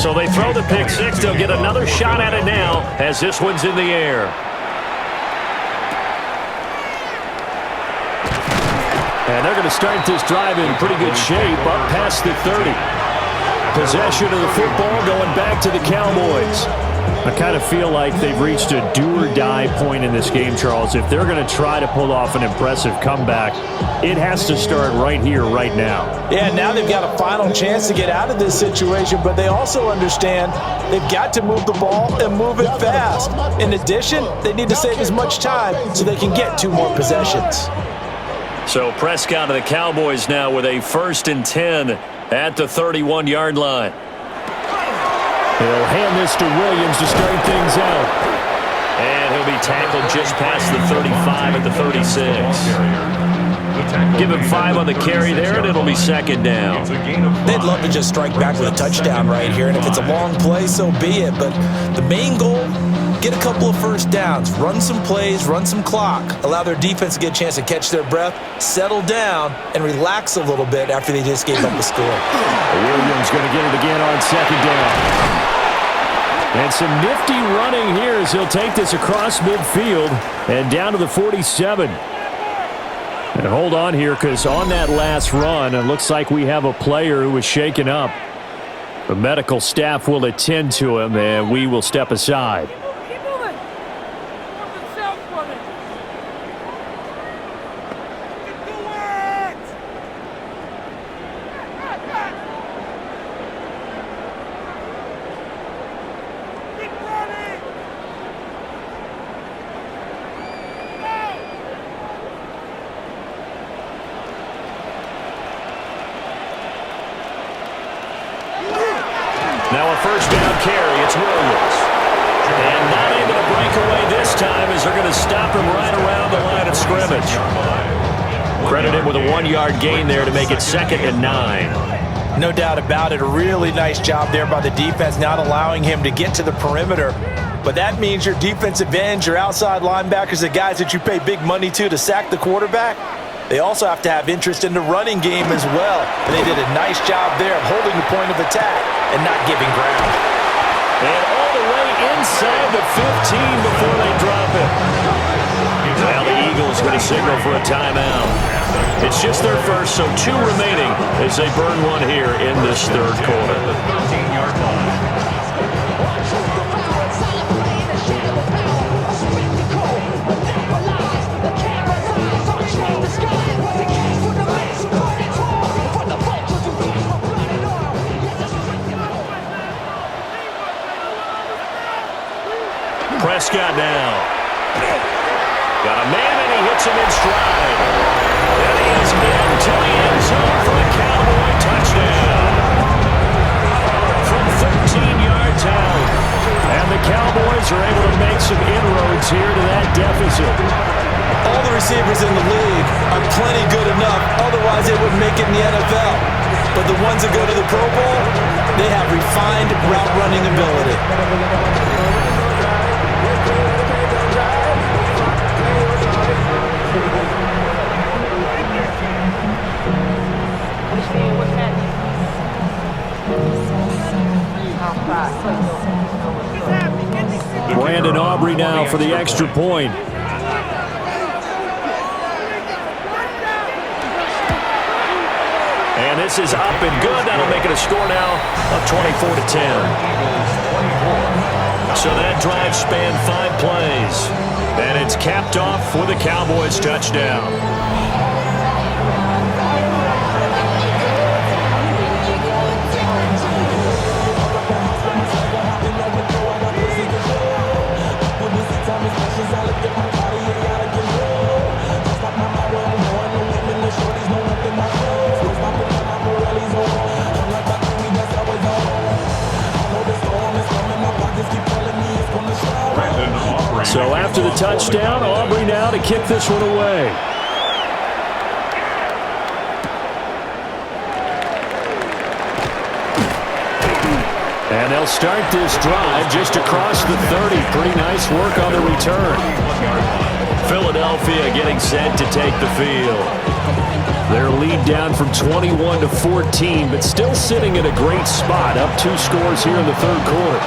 So they throw the pick six. They'll get another shot at it now as this one's in the air. And they're going to start this drive in pretty good shape up past the 30. Possession of the football going back to the Cowboys. I kind of feel like they've reached a do-or-die point in this game, Charles. If they're going to try to pull off an impressive comeback, it has to start right here, right now. Yeah, now they've got a final chance to get out of this situation, but they also understand they've got to move the ball and move it fast. In addition, they need to save as much time so they can get 2 more possessions. So Prescott of the Cowboys now with a 1st and 10 at the 31-yard line. He'll hand this to Williams to start things out. And he'll be tackled just past the 35 at the 36. Give him 5 on the carry there, and it'll be 2nd down. They'd love to just strike back with a touchdown right here, and if it's a long play, so be it. But the main goal, get a couple of first downs, run some plays, run some clock, allow their defense to get a chance to catch their breath, settle down, and relax a little bit after they just gave up the score. Williams going to get it again on 2nd down. And some nifty running here as he'll take this across midfield and down to the 47. And hold on here, because on that last run, it looks like we have a player who was shaken up. The medical staff will attend to him, and we will step aside. Now a first down carry, it's Williams. And not able to break away this time as they're going to stop him right around the line of scrimmage. Credit him with a 1-yard gain there to make it 2nd and 9. No doubt about it. A really nice job there by the defense, not allowing him to get to the perimeter. But that means your defensive ends, your outside linebackers, the guys that you pay big money to sack the quarterback, they also have to have interest in the running game as well. And they did a nice job there of holding the point of attack and not giving ground. And all the way inside the 15 before they drop it. Now the Eagles going to signal for a timeout. It's just their first, so 2 remaining as they burn one here in this 3rd quarter. Prescott now. Got a man, and he hits him in stride. And he is into the end zone for a Cowboy touchdown. From 13 yards out. And the Cowboys are able to make some inroads here to that deficit. All the receivers in the league are plenty good enough, otherwise they wouldn't make it in the NFL. But the ones that go to the Pro Bowl, they have refined route running ability. Brandin Aubrey now for the extra point. And this is up and good. That'll make it a score now of 24-10. So that drive spanned 5 plays. And it's capped off with a Cowboys touchdown. So after the touchdown, Aubrey now to kick this one away. And they'll start this drive just across the 30. Pretty nice work on the return. Philadelphia getting set to take the field. Their lead down from 21 to 14, but still sitting in a great spot, up 2 scores here in the third quarter.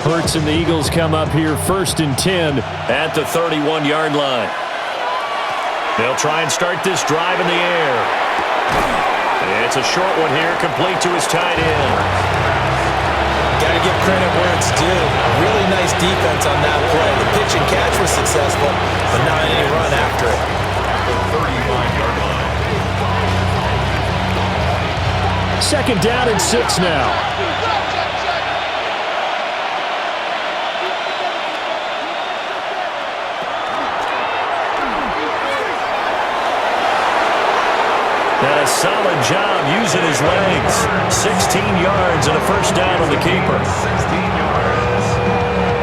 Hurts and the Eagles come up here 1st and 10 at the 31-yard line. They'll try and start this drive in the air. It's a short one here, complete to his tight end. Got to give credit where it's due. Really nice defense on that play. The pitch and catch was successful, but not any run after it. The 35-yard line. 2nd down and 6 now. And a solid job using his legs. 16 yards and a 1st down on the keeper. 16 yards.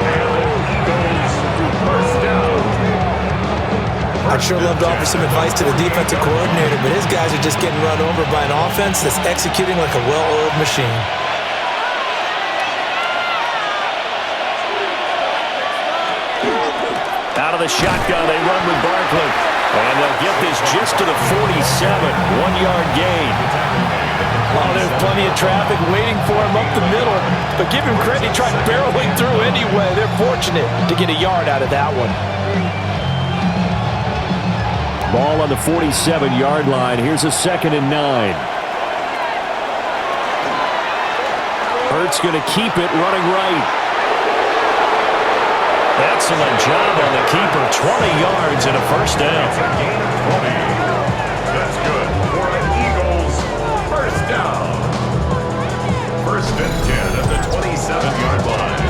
And the Eagles 1st down. I'd sure love to offer some advice to the defensive coordinator, but his guys are just getting run over by an offense that's executing like a well-oiled machine. Out of the shotgun, they run with Barkley. And they'll get this just to the 47, 1-yard gain. Oh, there's plenty of traffic waiting for him up the middle. But give him credit, he tried barreling through anyway. They're fortunate to get a yard out of that one. Ball on the 47-yard line. Here's a 2nd and 9. Hurts going to keep it running right. Excellent job on the keeper. 20 yards and a 1st down. It's a gain of 20. That's good for the Eagles. 1st down. 1st and 10 at the 27-yard line.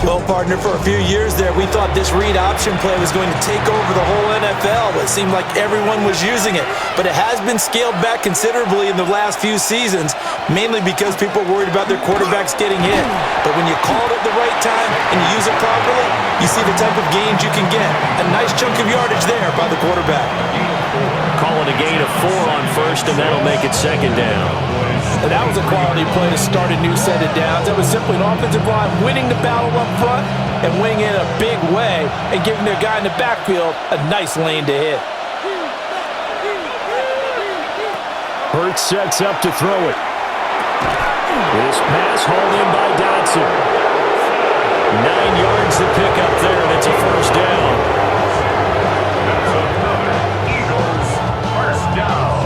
Well, partner, for a few years there, we thought this read option play was going to take over the whole NFL. It seemed like everyone was using it, but it has been scaled back considerably in the last few seasons, mainly because people are worried about their quarterbacks getting hit. But when you call it at the right time and you use it properly, you see the type of gains you can get. A nice chunk of yardage there by the quarterback. Call it a gain of 4 on 1st, and that'll make it 2nd down. And that was a quality play to start a new set of downs. That was simply an offensive line winning the battle up front and winning in a big way and giving their guy in the backfield a nice lane to hit. Hurts sets up to throw it. This pass hauled in by Dotson. 9 yards to pick up there, and it's a 1st down. That's another Eagles 1st down.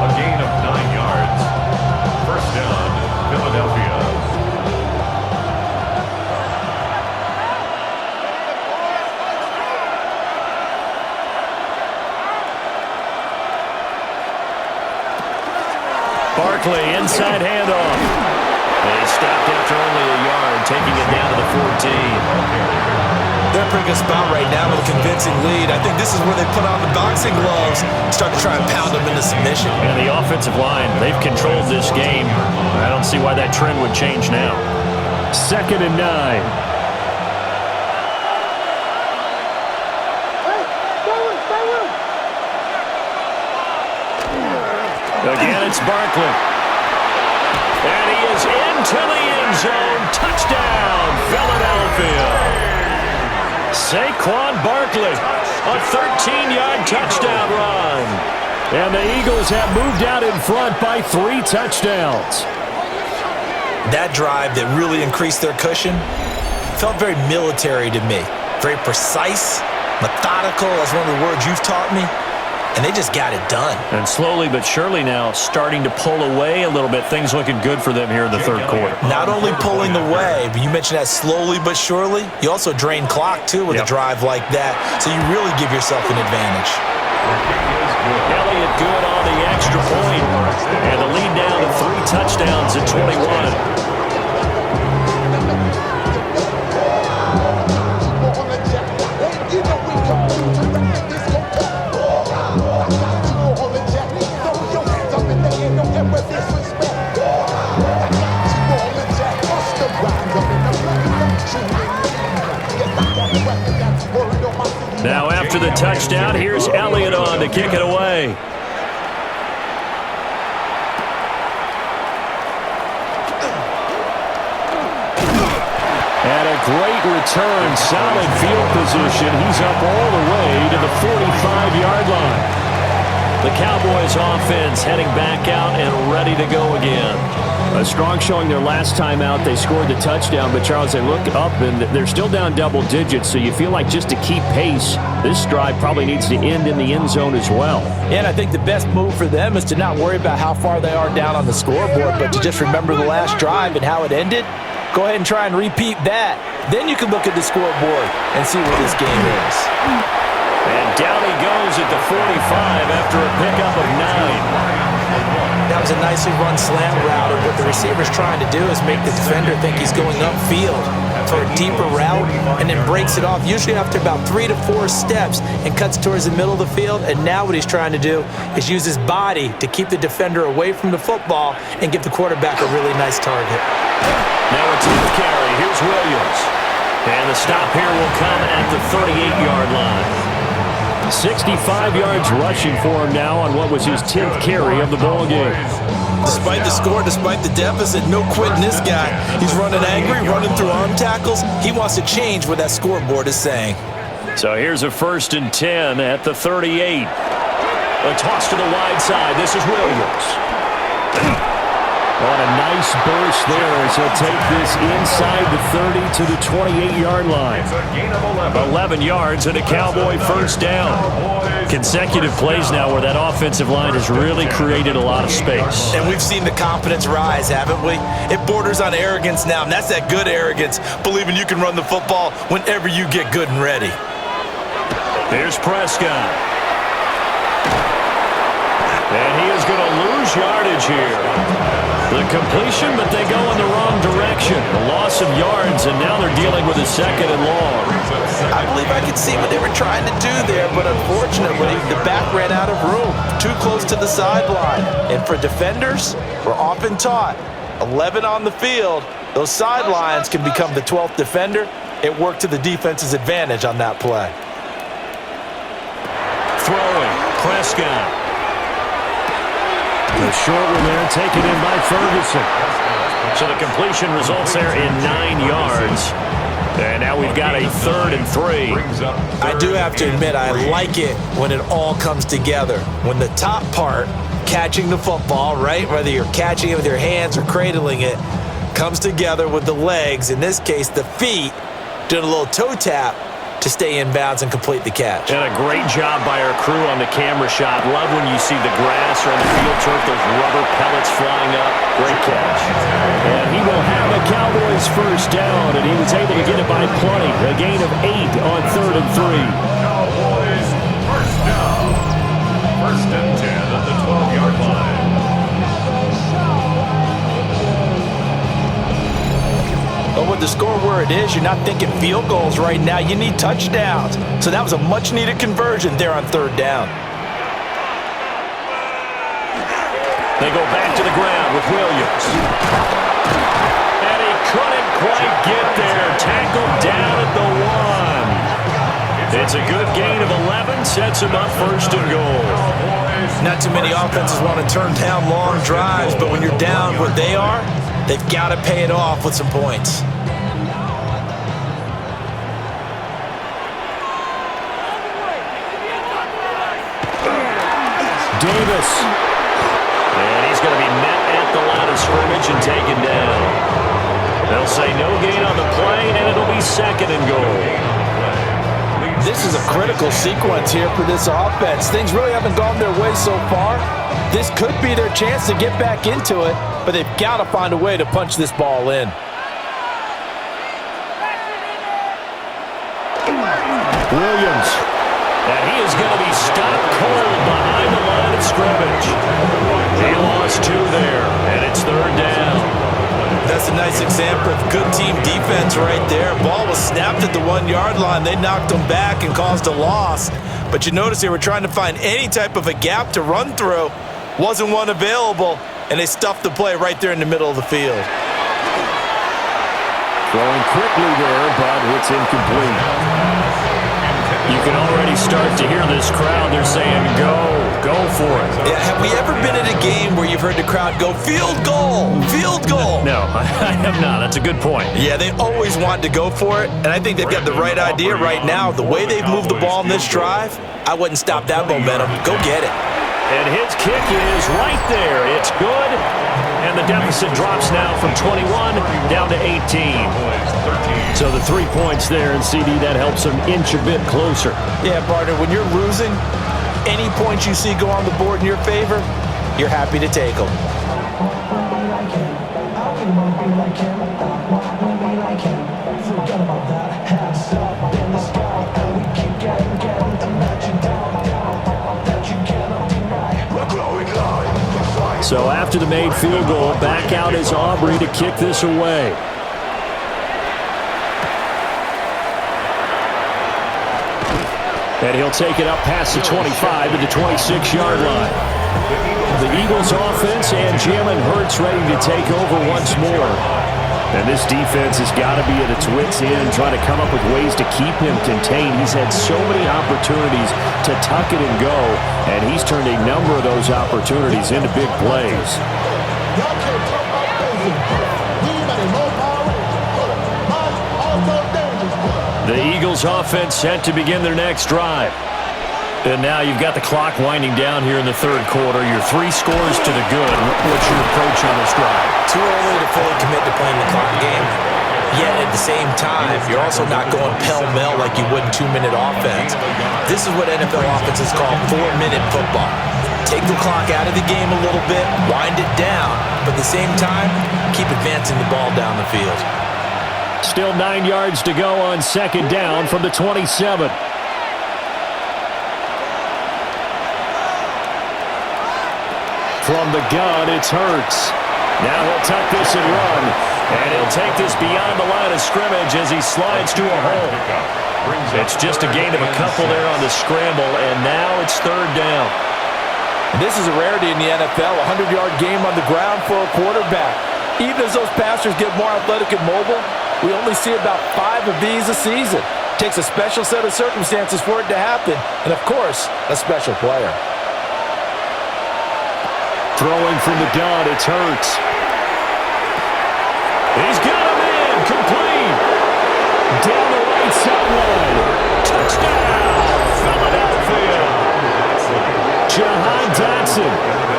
A gain of 9 yards. 1st down, Philadelphia. Barkley, inside handoff. They stopped after only a yard, taking it down to the 14. They're in a pretty good spot right now with a convincing lead. I think this is where they put on the boxing gloves and start to try and pound them into submission. And the offensive line, they've controlled this game. I don't see why that trend would change now. 2nd and 9. Again, it's Barkley. And he is into the end zone. Touchdown, Philadelphia. Saquon Barkley, a 13-yard touchdown run. And the Eagles have moved out in front by 3 touchdowns. That drive that really increased their cushion felt very military to me. Very precise, methodical, that's one of the words you've taught me. And they just got it done. And slowly but surely now starting to pull away a little bit. Things looking good for them here in the third quarter. Not only pulling away, but you mentioned that slowly but surely. You also drain clock, too, with a drive like that. So you really give yourself an advantage. Elliott good on the extra point. And the lead down to 3 touchdowns at 21. Now after the touchdown, here's Elliott on to kick it away. And a great return, solid field position. He's up all the way to the 45-yard line. The Cowboys offense heading back out and ready to go again. A strong showing their last time out. They scored the touchdown, but Charles, they look up and they're still down double digits, so you feel like just to keep pace, this drive probably needs to end in the end zone as well. And I think the best move for them is to not worry about how far they are down on the scoreboard, but to just remember the last drive and how it ended. Go ahead and try and repeat that. Then you can look at the scoreboard and see where this game is. And down he goes at the 45 after a pickup of 9. That was a nicely run slant route, and what the receiver's trying to do is make the defender think he's going upfield for a deeper route and then breaks it off, usually after about 3 to 4 steps, and cuts towards the middle of the field. And now what he's trying to do is use his body to keep the defender away from the football and give the quarterback a really nice target. Now a 10th carry. Here's Williams. And the stop here will come at the 38-yard line. 65 yards rushing for him now on what was his 10th carry of the ball game. Despite the score, despite the deficit, no quitting this guy. He's running angry, running through arm tackles. He wants to change what that scoreboard is saying. So here's a 1st and 10 at the 38. A toss to the wide side. This is Williams. On a nice burst there as he'll take this inside the 30 to the 28-yard line. 11 yards and a Cowboy first down. Consecutive plays now where that offensive line has really created a lot of space. And we've seen the confidence rise, haven't we? It borders on arrogance now, and that's that good arrogance, believing you can run the football whenever you get good and ready. Here's Prescott. And he is going to lose yardage here. The completion, but they go in the wrong direction. A loss of yards, and now they're dealing with a 2nd and long. I believe I could see what they were trying to do there, but unfortunately, the back ran out of room. Too close to the sideline. And for defenders, we're often taught, 11 on the field, those sidelines can become the 12th defender. It worked to the defense's advantage on that play. Throwing, Prescott. The short one there taken in by Ferguson. So the completion results there in 9 yards. And now we've got a 3rd and 3. I do have to admit, I like it when it all comes together. When the top part, catching the football, right, whether you're catching it with your hands or cradling it, comes together with the legs, in this case the feet, doing a little toe tap to stay in bounds and complete the catch. And a great job by our crew on the camera shot. Love when you see the grass or on the field turf, those rubber pellets flying up. Great catch. And he will have the Cowboys first down, and he was able to get it by plenty. A gain of 8 on 3rd and 3. Cowboys first down. 1st and 10 at the 12-yard line. But with the score where it is, you're not thinking field goals right now. You need touchdowns. So that was a much-needed conversion there on 3rd down. They go back to the ground with Williams. And he couldn't quite get there. Tackled down at the 1. It's a good gain of 11. Sets him up 1st and goal. Not too many offenses want to turn down long drives, but when you're down where they are, they've got to pay it off with some points. Davis. And he's going to be met at the line of scrimmage and taken down. They'll say no gain on the play, and it'll be 2nd and goal. This is a critical sequence here for this offense. Things really haven't gone their way so far. This could be their chance to get back into it, but they've got to find a way to punch this ball in. Williams. And he is going to be stopped cold behind the line of scrimmage. He lost 2 there, and it's 3rd down. That's a nice example of good team defense right there. Ball was snapped at the 1-yard line. They knocked him back and caused a loss. But you notice they were trying to find any type of a gap to run through. Wasn't one available, and they stuffed the play right there in the middle of the field. Throwing quickly there, but it's incomplete. You can already start to hear this crowd. They're saying, go for it. Yeah, have we ever been at a game where you've heard the crowd go, field goal, field goal? No, I have not. That's a good point. Yeah, they always want to go for it, and I think they've got the right idea right now. The way they've moved the ball in this drive, I wouldn't stop that momentum. Go get it. And his kick is right there. It's good. And the deficit drops now from 21 down to 18. So the 3 points there, and CD, that helps them inch a bit closer. Yeah, partner, when you're losing, any points you see go on the board in your favor, you're happy to take them. So after the made field goal, back out is Aubrey to kick this away. And he'll take it up past the 25 to the 26-yard line. The Eagles offense and Jalen Hurts ready to take over once more. And this defense has got to be at its wits' end, trying to come up with ways to keep him contained. He's had so many opportunities to tuck it and go, and he's turned a number of those opportunities into big plays. The Eagles offense set to begin their next drive. And now you've got the clock winding down here in the third quarter. Your 3 scores to the good. What's your approach on this drive? Too early to fully commit to playing the clock game. Yet at the same time, you're also not going pell-mell like you would in 2-minute offense. This is what NFL offenses call 4-minute football. Take the clock out of the game a little bit, wind it down, but at the same time, keep advancing the ball down the field. Still 9 yards to go on second down from the 27. From the gun, it's Hurts. Now he'll tuck this and run. And he'll take this beyond the line of scrimmage as he slides to a hole. It's just a gain of a couple there on the scramble, and now it's third down. And this is a rarity in the NFL, a 100-yard game on the ground for a quarterback. Even as those passers get more athletic and mobile, we only see about 5 of these a season. It takes a special set of circumstances for it to happen, and of course, a special player. Throwing from the gun, it's Hurts. He's got him in, complete. Down the right sideline. Touchdown, Philadelphia. Jahan Dotson,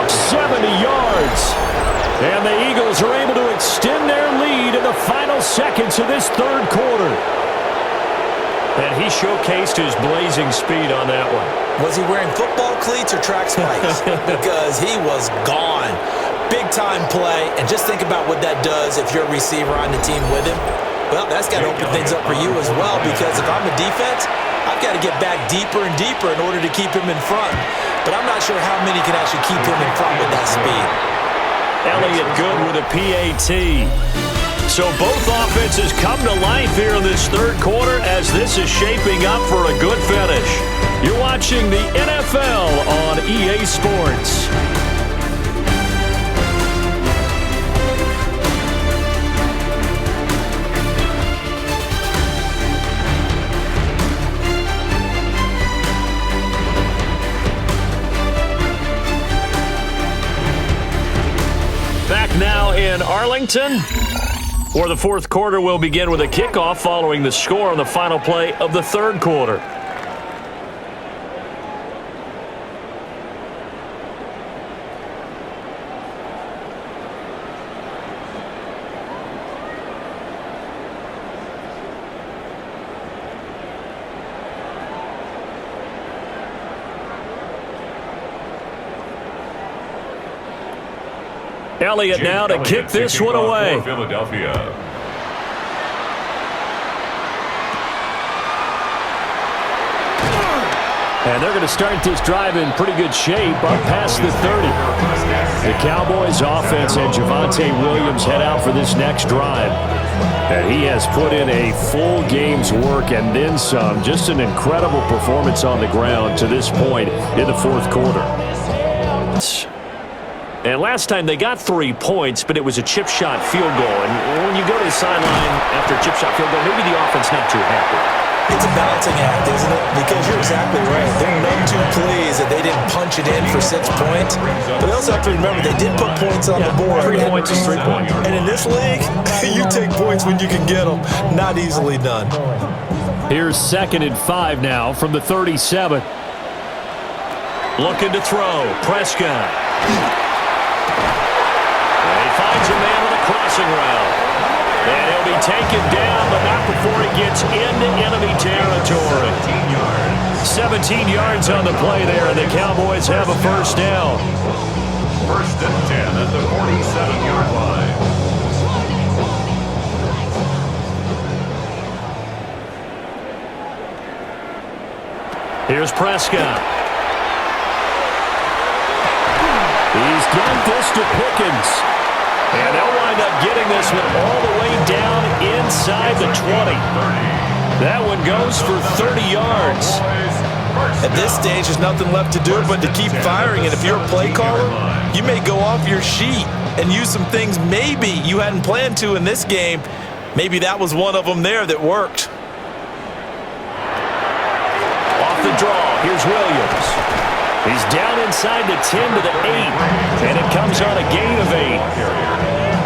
70 yards. And the Eagles are able to extend their lead in the final seconds of this third quarter. And he showcased his blazing speed on that one. Was he wearing football cleats or track spikes? Because he was gone. Big-time play, and just think about what that does if you're a receiver on the team with him. Well, that's got to open things up for you as well, because if I'm a defense, I've got to get back deeper and deeper in order to keep him in front. But I'm not sure how many can actually keep him in front with that speed. Elliott good with a PAT. So both offenses come to life here in this third quarter as this is shaping up for a good finish. You're watching the NFL on EA Sports. Back now in Arlington, where the fourth quarter will begin with a kickoff following the score on the final play of the third quarter. Elliott now to kick this one away. Philadelphia. And they're going to start this drive in pretty good shape up past the 30. The Cowboys offense and Javonte Williams head out for this next drive. And he has put in a full game's work and then some. Just an incredible performance on the ground to this point in the fourth quarter. And last time they got 3 points, but it was a chip shot field goal. And when you go to the sideline after a chip shot field goal, maybe the offense not too happy. It's a balancing act, isn't it? Because you're exactly right. They're none too pleased that they didn't punch it in for 6 points. But they also have to remember they did put points on the board. 3 points is 3 points. And in this league, you take points when you can get them. Not easily done. Here's 2nd and 5 now from the 37. Looking to throw. Prescott. And he finds a man with a crossing route. And he'll be taken down, but not before he gets into enemy territory. 17 yards on the play there, and the Cowboys have a first down. 1st and 10 at the 47-yard line. Here's Prescott. He's done this to Pickens. And they'll wind up getting this one all the way down inside the 20. That one goes for 30 yards. At this stage, there's nothing left to do but to keep firing. And if you're a play caller, you may go off your sheet and use some things maybe you hadn't planned to in this game. Maybe that was one of them there that worked. Off the draw, here's Williams. He's down inside the 10 to the 8, and it comes on a gain of 8.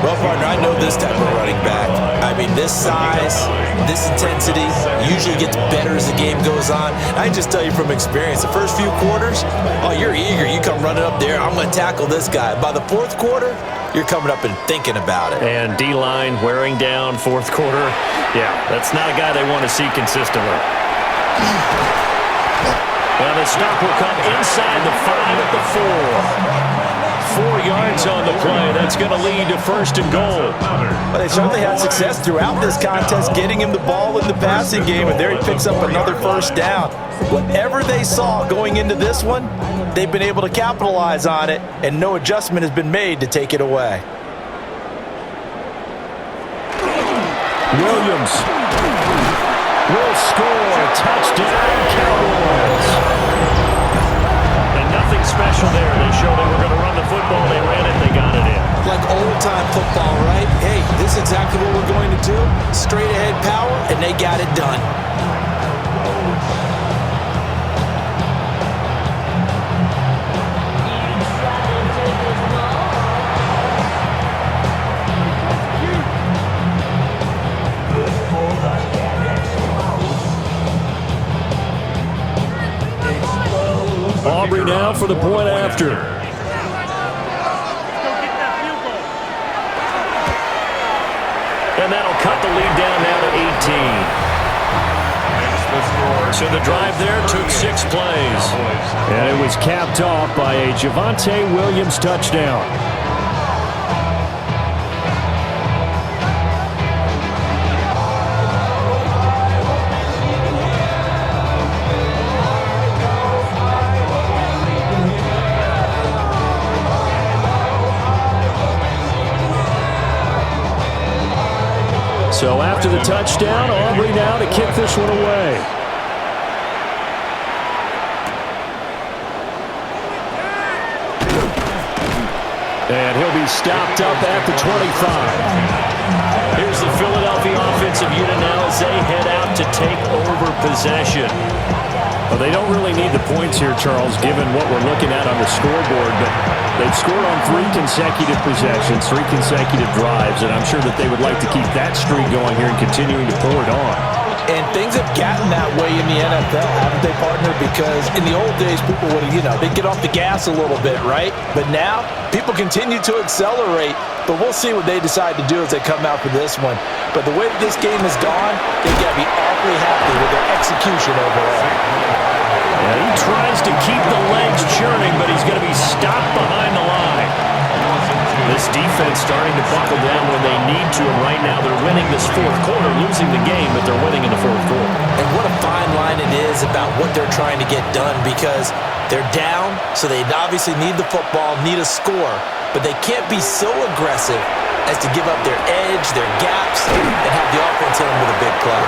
Well, partner, I know this type of running back. I mean, this size, this intensity usually gets better as the game goes on. I just tell you from experience, the first few quarters, oh, you're eager. You come running up there, I'm going to tackle this guy. By the 4th quarter, you're coming up and thinking about it. And D-line wearing down 4th quarter. Yeah, that's not a guy they want to see consistently. Well, the stop will come inside the 5 at the 4. 4 yards on the play. That's going to lead to 1st and goal. Well, they certainly had success throughout this contest getting him the ball in the passing game, and there he picks up another first down. Whatever they saw going into this one, they've been able to capitalize on it, and no adjustment has been made to take it away. Williams will score. Touchdown, Cowboys. And nothing special there. They showed they were going to run the football. They ran it. They got it in. Like old-time football, right? Hey, this is exactly what we're going to do. Straight-ahead power, and they got it done. Aubrey now for the point after. And that'll cut the lead down now to 18. So the drive there took 6 plays. And it was capped off by a Javonte Williams touchdown. So after the touchdown, Aubrey now to kick this one away. And he'll be stopped up at the 25. Here's the Philadelphia offensive unit now as they head out to take over possession. Well, they don't really need the points here, Charles, given what we're looking at on the scoreboard, but they've scored on 3 consecutive possessions, 3 consecutive drives, and I'm sure that they would like to keep that streak going here and continuing to pour it on. And things have gotten that way in the NFL, haven't they, partner? Because in the old days, people would, they'd get off the gas a little bit, right? But now, people continue to accelerate, but we'll see what they decide to do as they come out for this one. But the way that this game has gone, they've got to be awfully happy with their execution overall. Yeah, he tries to keep the legs churning, but he's going to be stopped behind the line. This defense starting to buckle down when they need to, and right now they're winning this 4th quarter, losing the game, but they're winning in the 4th quarter. And what a fine line it is about what they're trying to get done, because they're down, so they obviously need the football, need a score, but they can't be so aggressive as to give up their edge, their gaps, and have the offense hit them with a big play.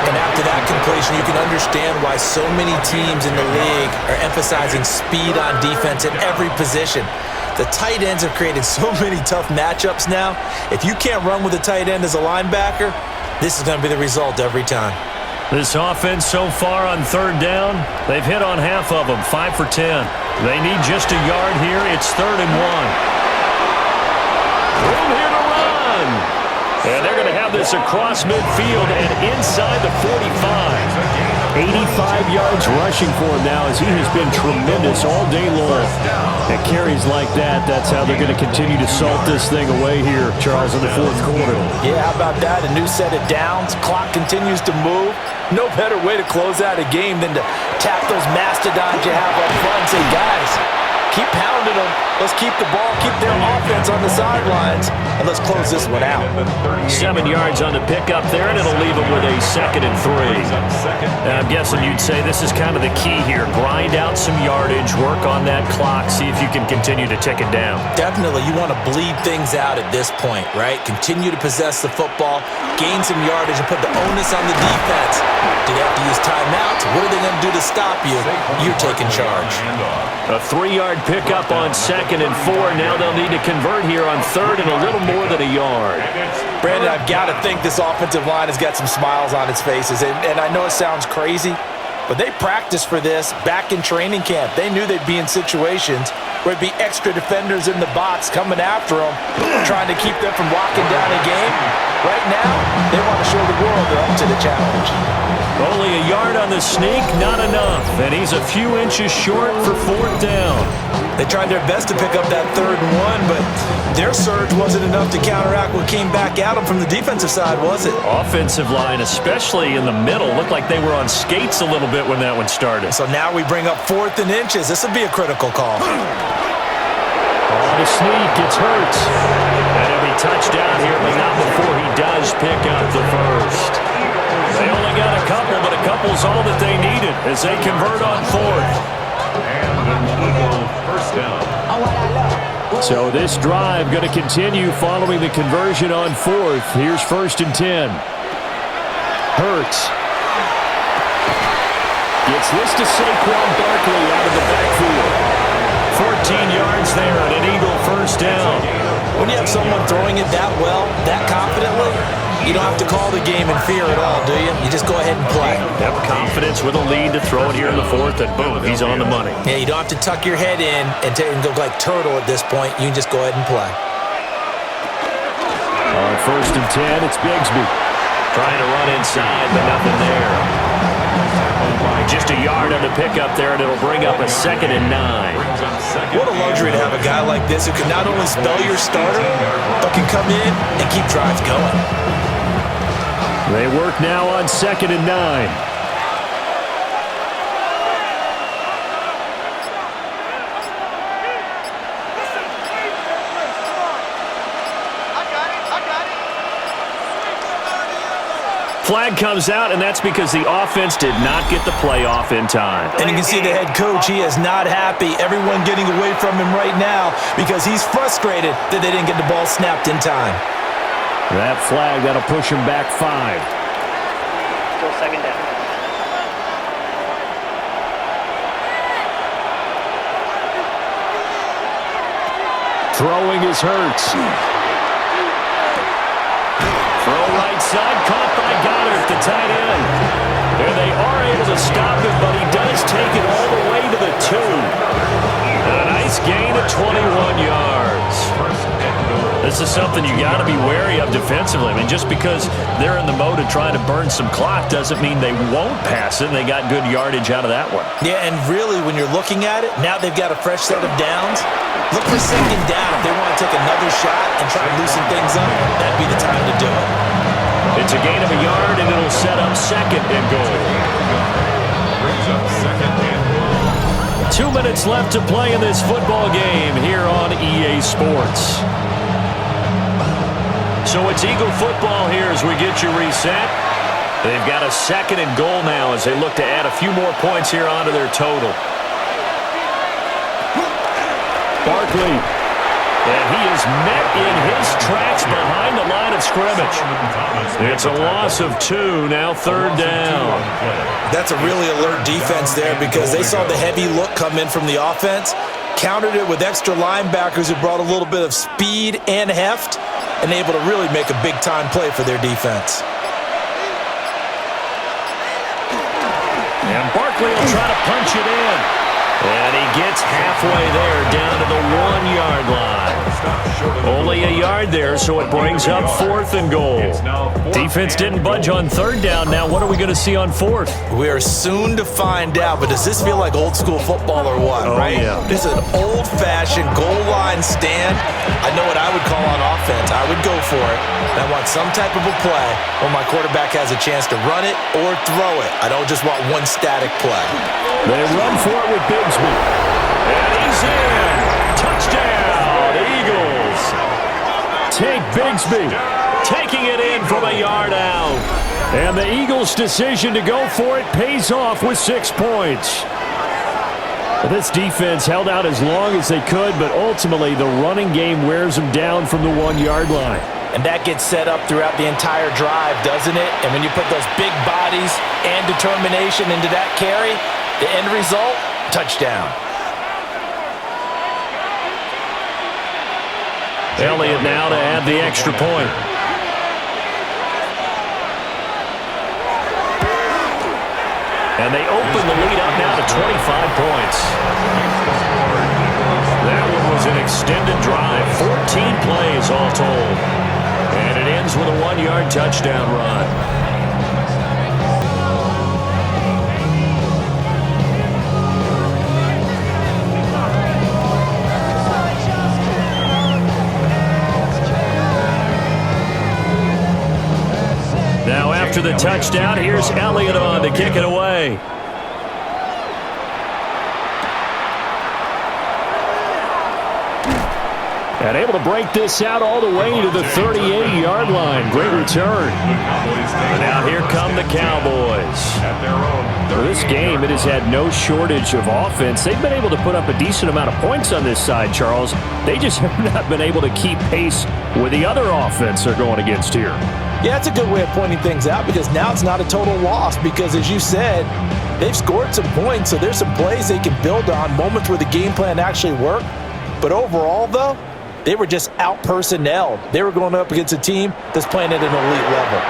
And after that completion, you can understand why so many teams in the league are emphasizing speed on defense at every position. The tight ends have created so many tough matchups now. If you can't run with a tight end as a linebacker, this is going to be the result every time. This offense so far on third down, they've hit on half of them, 5 for 10. They need just a yard here. It's 3rd and 1. Room here to run. And they're going to have this across midfield and inside the 45. 85 yards rushing for him now as he has been tremendous all day long. And carries like that, that's how they're going to continue to salt this thing away here, Charles, in the 4th quarter. Yeah, how about that? A new set of downs. Clock continues to move. No better way to close out a game than to tap those mastodons you have up front and say, guys, keep pounding them. Let's keep the ball, keep their offense on the sidelines, and let's close this one out. 7 yards on the pickup there, and it'll leave them with a 2nd and 3. And I'm guessing you'd say this is kind of the key here. Grind out some yardage, work on that clock, see if you can continue to tick it down. Definitely, you want to bleed things out at this point, right? Continue to possess the football, gain some yardage, and put the onus on the defense. Do they have to use timeouts? What are they going to do to stop you? You're taking charge. A 3-yard pickup on 2nd and 4. Now they'll need to convert here on 3rd and a little more than a yard. Brandon, I've got to think this offensive line has got some smiles on its faces. And I know it sounds crazy, but they practiced for this back in training camp. They knew they'd be in situations where it'd be extra defenders in the box coming after them, trying to keep them from locking down a game. Right now, they want to show the world they're up to the challenge. Only a yard on the sneak, not enough. And he's a few inches short for 4th down. They tried their best to pick up that 3rd and 1, but their surge wasn't enough to counteract what came back at them from the defensive side, was it? Offensive line, especially in the middle, looked like they were on skates a little bit when that one started. So now we bring up 4th and inches. This will be a critical call. On a sneak, it's Hurts. And he'll be touchdown here, but not before he does pick up the first. They only got a couple, but a couple's all that they needed as they convert on 4th. And an Eagle first down. So this drive going to continue following the conversion on 4th. Here's 1st and 10. Hurts. Gets this to Saquon Barkley out of the backfield. 14 yards there and an Eagle first down. When you have someone throwing it that well, that confidently, you don't have to call the game in fear at all, do you? You just go ahead and play. Have confidence with a lead to throw it here in the 4th, and boom, he's on the money. Yeah, you don't have to tuck your head in and go like turtle at this point. You can just go ahead and play. On 1st and 10, it's Bigsby. Trying to run inside, but nothing there. Just a yard on the pickup there, and it'll bring up a 2nd and 9. What a luxury to have a guy like this who can not only spell your starter, but can come in and keep drives going. They work now on 2nd and 9. Flag comes out, and that's because the offense did not get the play off in time. And you can see the head coach, he is not happy. Everyone getting away from him right now because he's frustrated that they didn't get the ball snapped in time. That flag, that'll push him back 5. Still 2nd down. Throwing is Hurts. Throw right side, caught by Gaudin, the tight end. And they are able to stop him, but he does take it all the way to the 2. A nice gain of 21 yards. This is something you got to be wary of defensively. I mean, just because they're in the mode of trying to burn some clock doesn't mean they won't pass it. They got good yardage out of that one. Yeah, and really, when you're looking at it, now they've got a fresh set of downs. Look for 2nd down. If they want to take another shot and try to loosen things up, that'd be the time to do it. It's a gain of a yard, and it'll set up 2nd and goal. Brings up 2nd and goal. 2 minutes left to play in this football game here on EA Sports. So it's Eagle football here as we get you reset. They've got a 2nd and goal now as they look to add a few more points here onto their total. Barkley, and he is met in his tracks behind the line of scrimmage. It's a loss of 2, now 3rd down. That's a really alert defense there because they saw the heavy look come in from the offense, countered it with extra linebackers who brought a little bit of speed and heft, and able to really make a big-time play for their defense. And Barkley will try to punch it in. And he gets halfway there, down to the 1-yard line. Only a yard there, so it brings up 4th and goal. Defense didn't budge on 3rd down. Now what are we going to see on 4th? We are soon to find out, but does this feel like old school football or what, right? Yeah. This is an old-fashioned goal line stand. I know what I would call on offense. I would go for it. I want some type of a play where my quarterback has a chance to run it or throw it. I don't just want one static play. They run for it with Bigsby. And he's in. Touchdown, Eagles. Take Bigsby. Taking it in from a yard out. And the Eagles' decision to go for it pays off with 6 points. This defense held out as long as they could, but ultimately the running game wears them down from the 1-yard line. And that gets set up throughout the entire drive, doesn't it? And when you put those big bodies and determination into that carry, the end result, touchdown. Elliott now to add the extra point. And they open the lead up now to 25 points. That one was an extended drive, 14 plays all told. And it ends with a 1-yard touchdown run. Now after the touchdown, here's Elliott on to kick it away. And able to break this out all the way to the 38-yard line. Great return. And now here come the Cowboys. For this game, it has had no shortage of offense. They've been able to put up a decent amount of points on this side, Charles. They just have not been able to keep pace with the other offense they're going against here. Yeah, that's a good way of pointing things out because now it's not a total loss because, as you said, they've scored some points, so there's some plays they can build on, moments where the game plan actually worked. But overall, though, they were just out-personnelled. They were going up against a team that's playing at an elite level.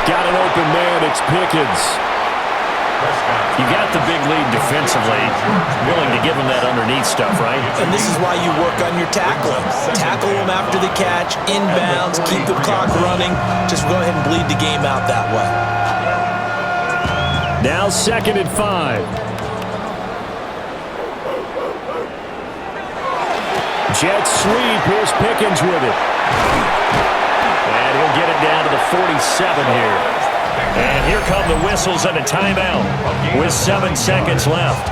Got an open man. It's Pickens. You got the big lead defensively. Willing to give them that underneath stuff, right? And this is why you work on your tackling. Tackle them after the catch, inbounds, keep the clock running. Just go ahead and bleed the game out that way. Now 2nd and 5. Jet sweep. Here's Pickens with it. And he'll get it down to the 47 here. And here come the whistles and a timeout with 7 seconds left.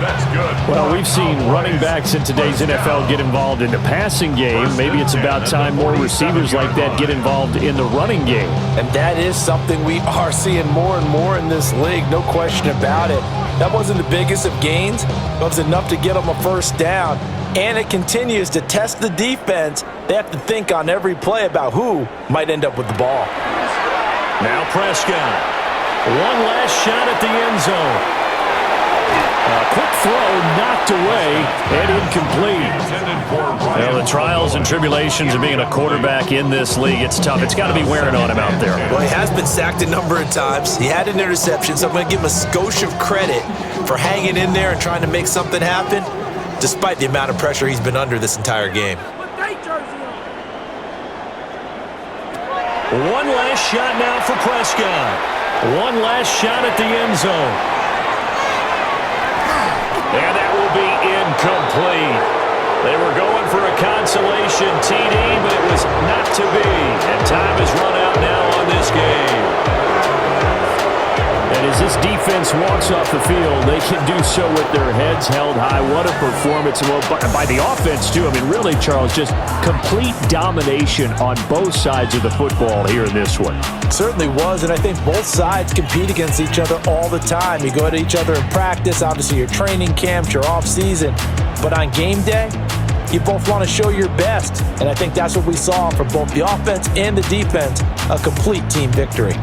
That's good. Well, we've seen running backs in today's NFL get involved in the passing game. Maybe it's about time more receivers like that get involved in the running game. And that is something we are seeing more and more in this league, no question about it. That wasn't the biggest of gains, but it was enough to get them a first down. And it continues to test the defense. They have to think on every play about who might end up with the ball. Now Prescott. One last shot at the end zone. A quick throw knocked away and incomplete. Well, the trials and tribulations of being a quarterback in this league, it's tough. It's got to be wearing on him out there. Well, he has been sacked a number of times. He had an interception, so I'm going to give him a skosh of credit for hanging in there and trying to make something happen, despite the amount of pressure he's been under this entire game. One last shot now for Prescott. One last shot at the end zone. And that will be incomplete. They were going for a consolation TD, but it was not to be. And time has run out now on this game. And as this defense walks off the field, they can do so with their heads held high. What a performance by the offense, too. I mean, really, Charles, just complete domination on both sides of the football here in this one. Certainly was, and I think both sides compete against each other all the time. You go at each other in practice, obviously your training camps, your off-season, but on game day, you both want to show your best, and I think that's what we saw from both the offense and the defense, a complete team victory.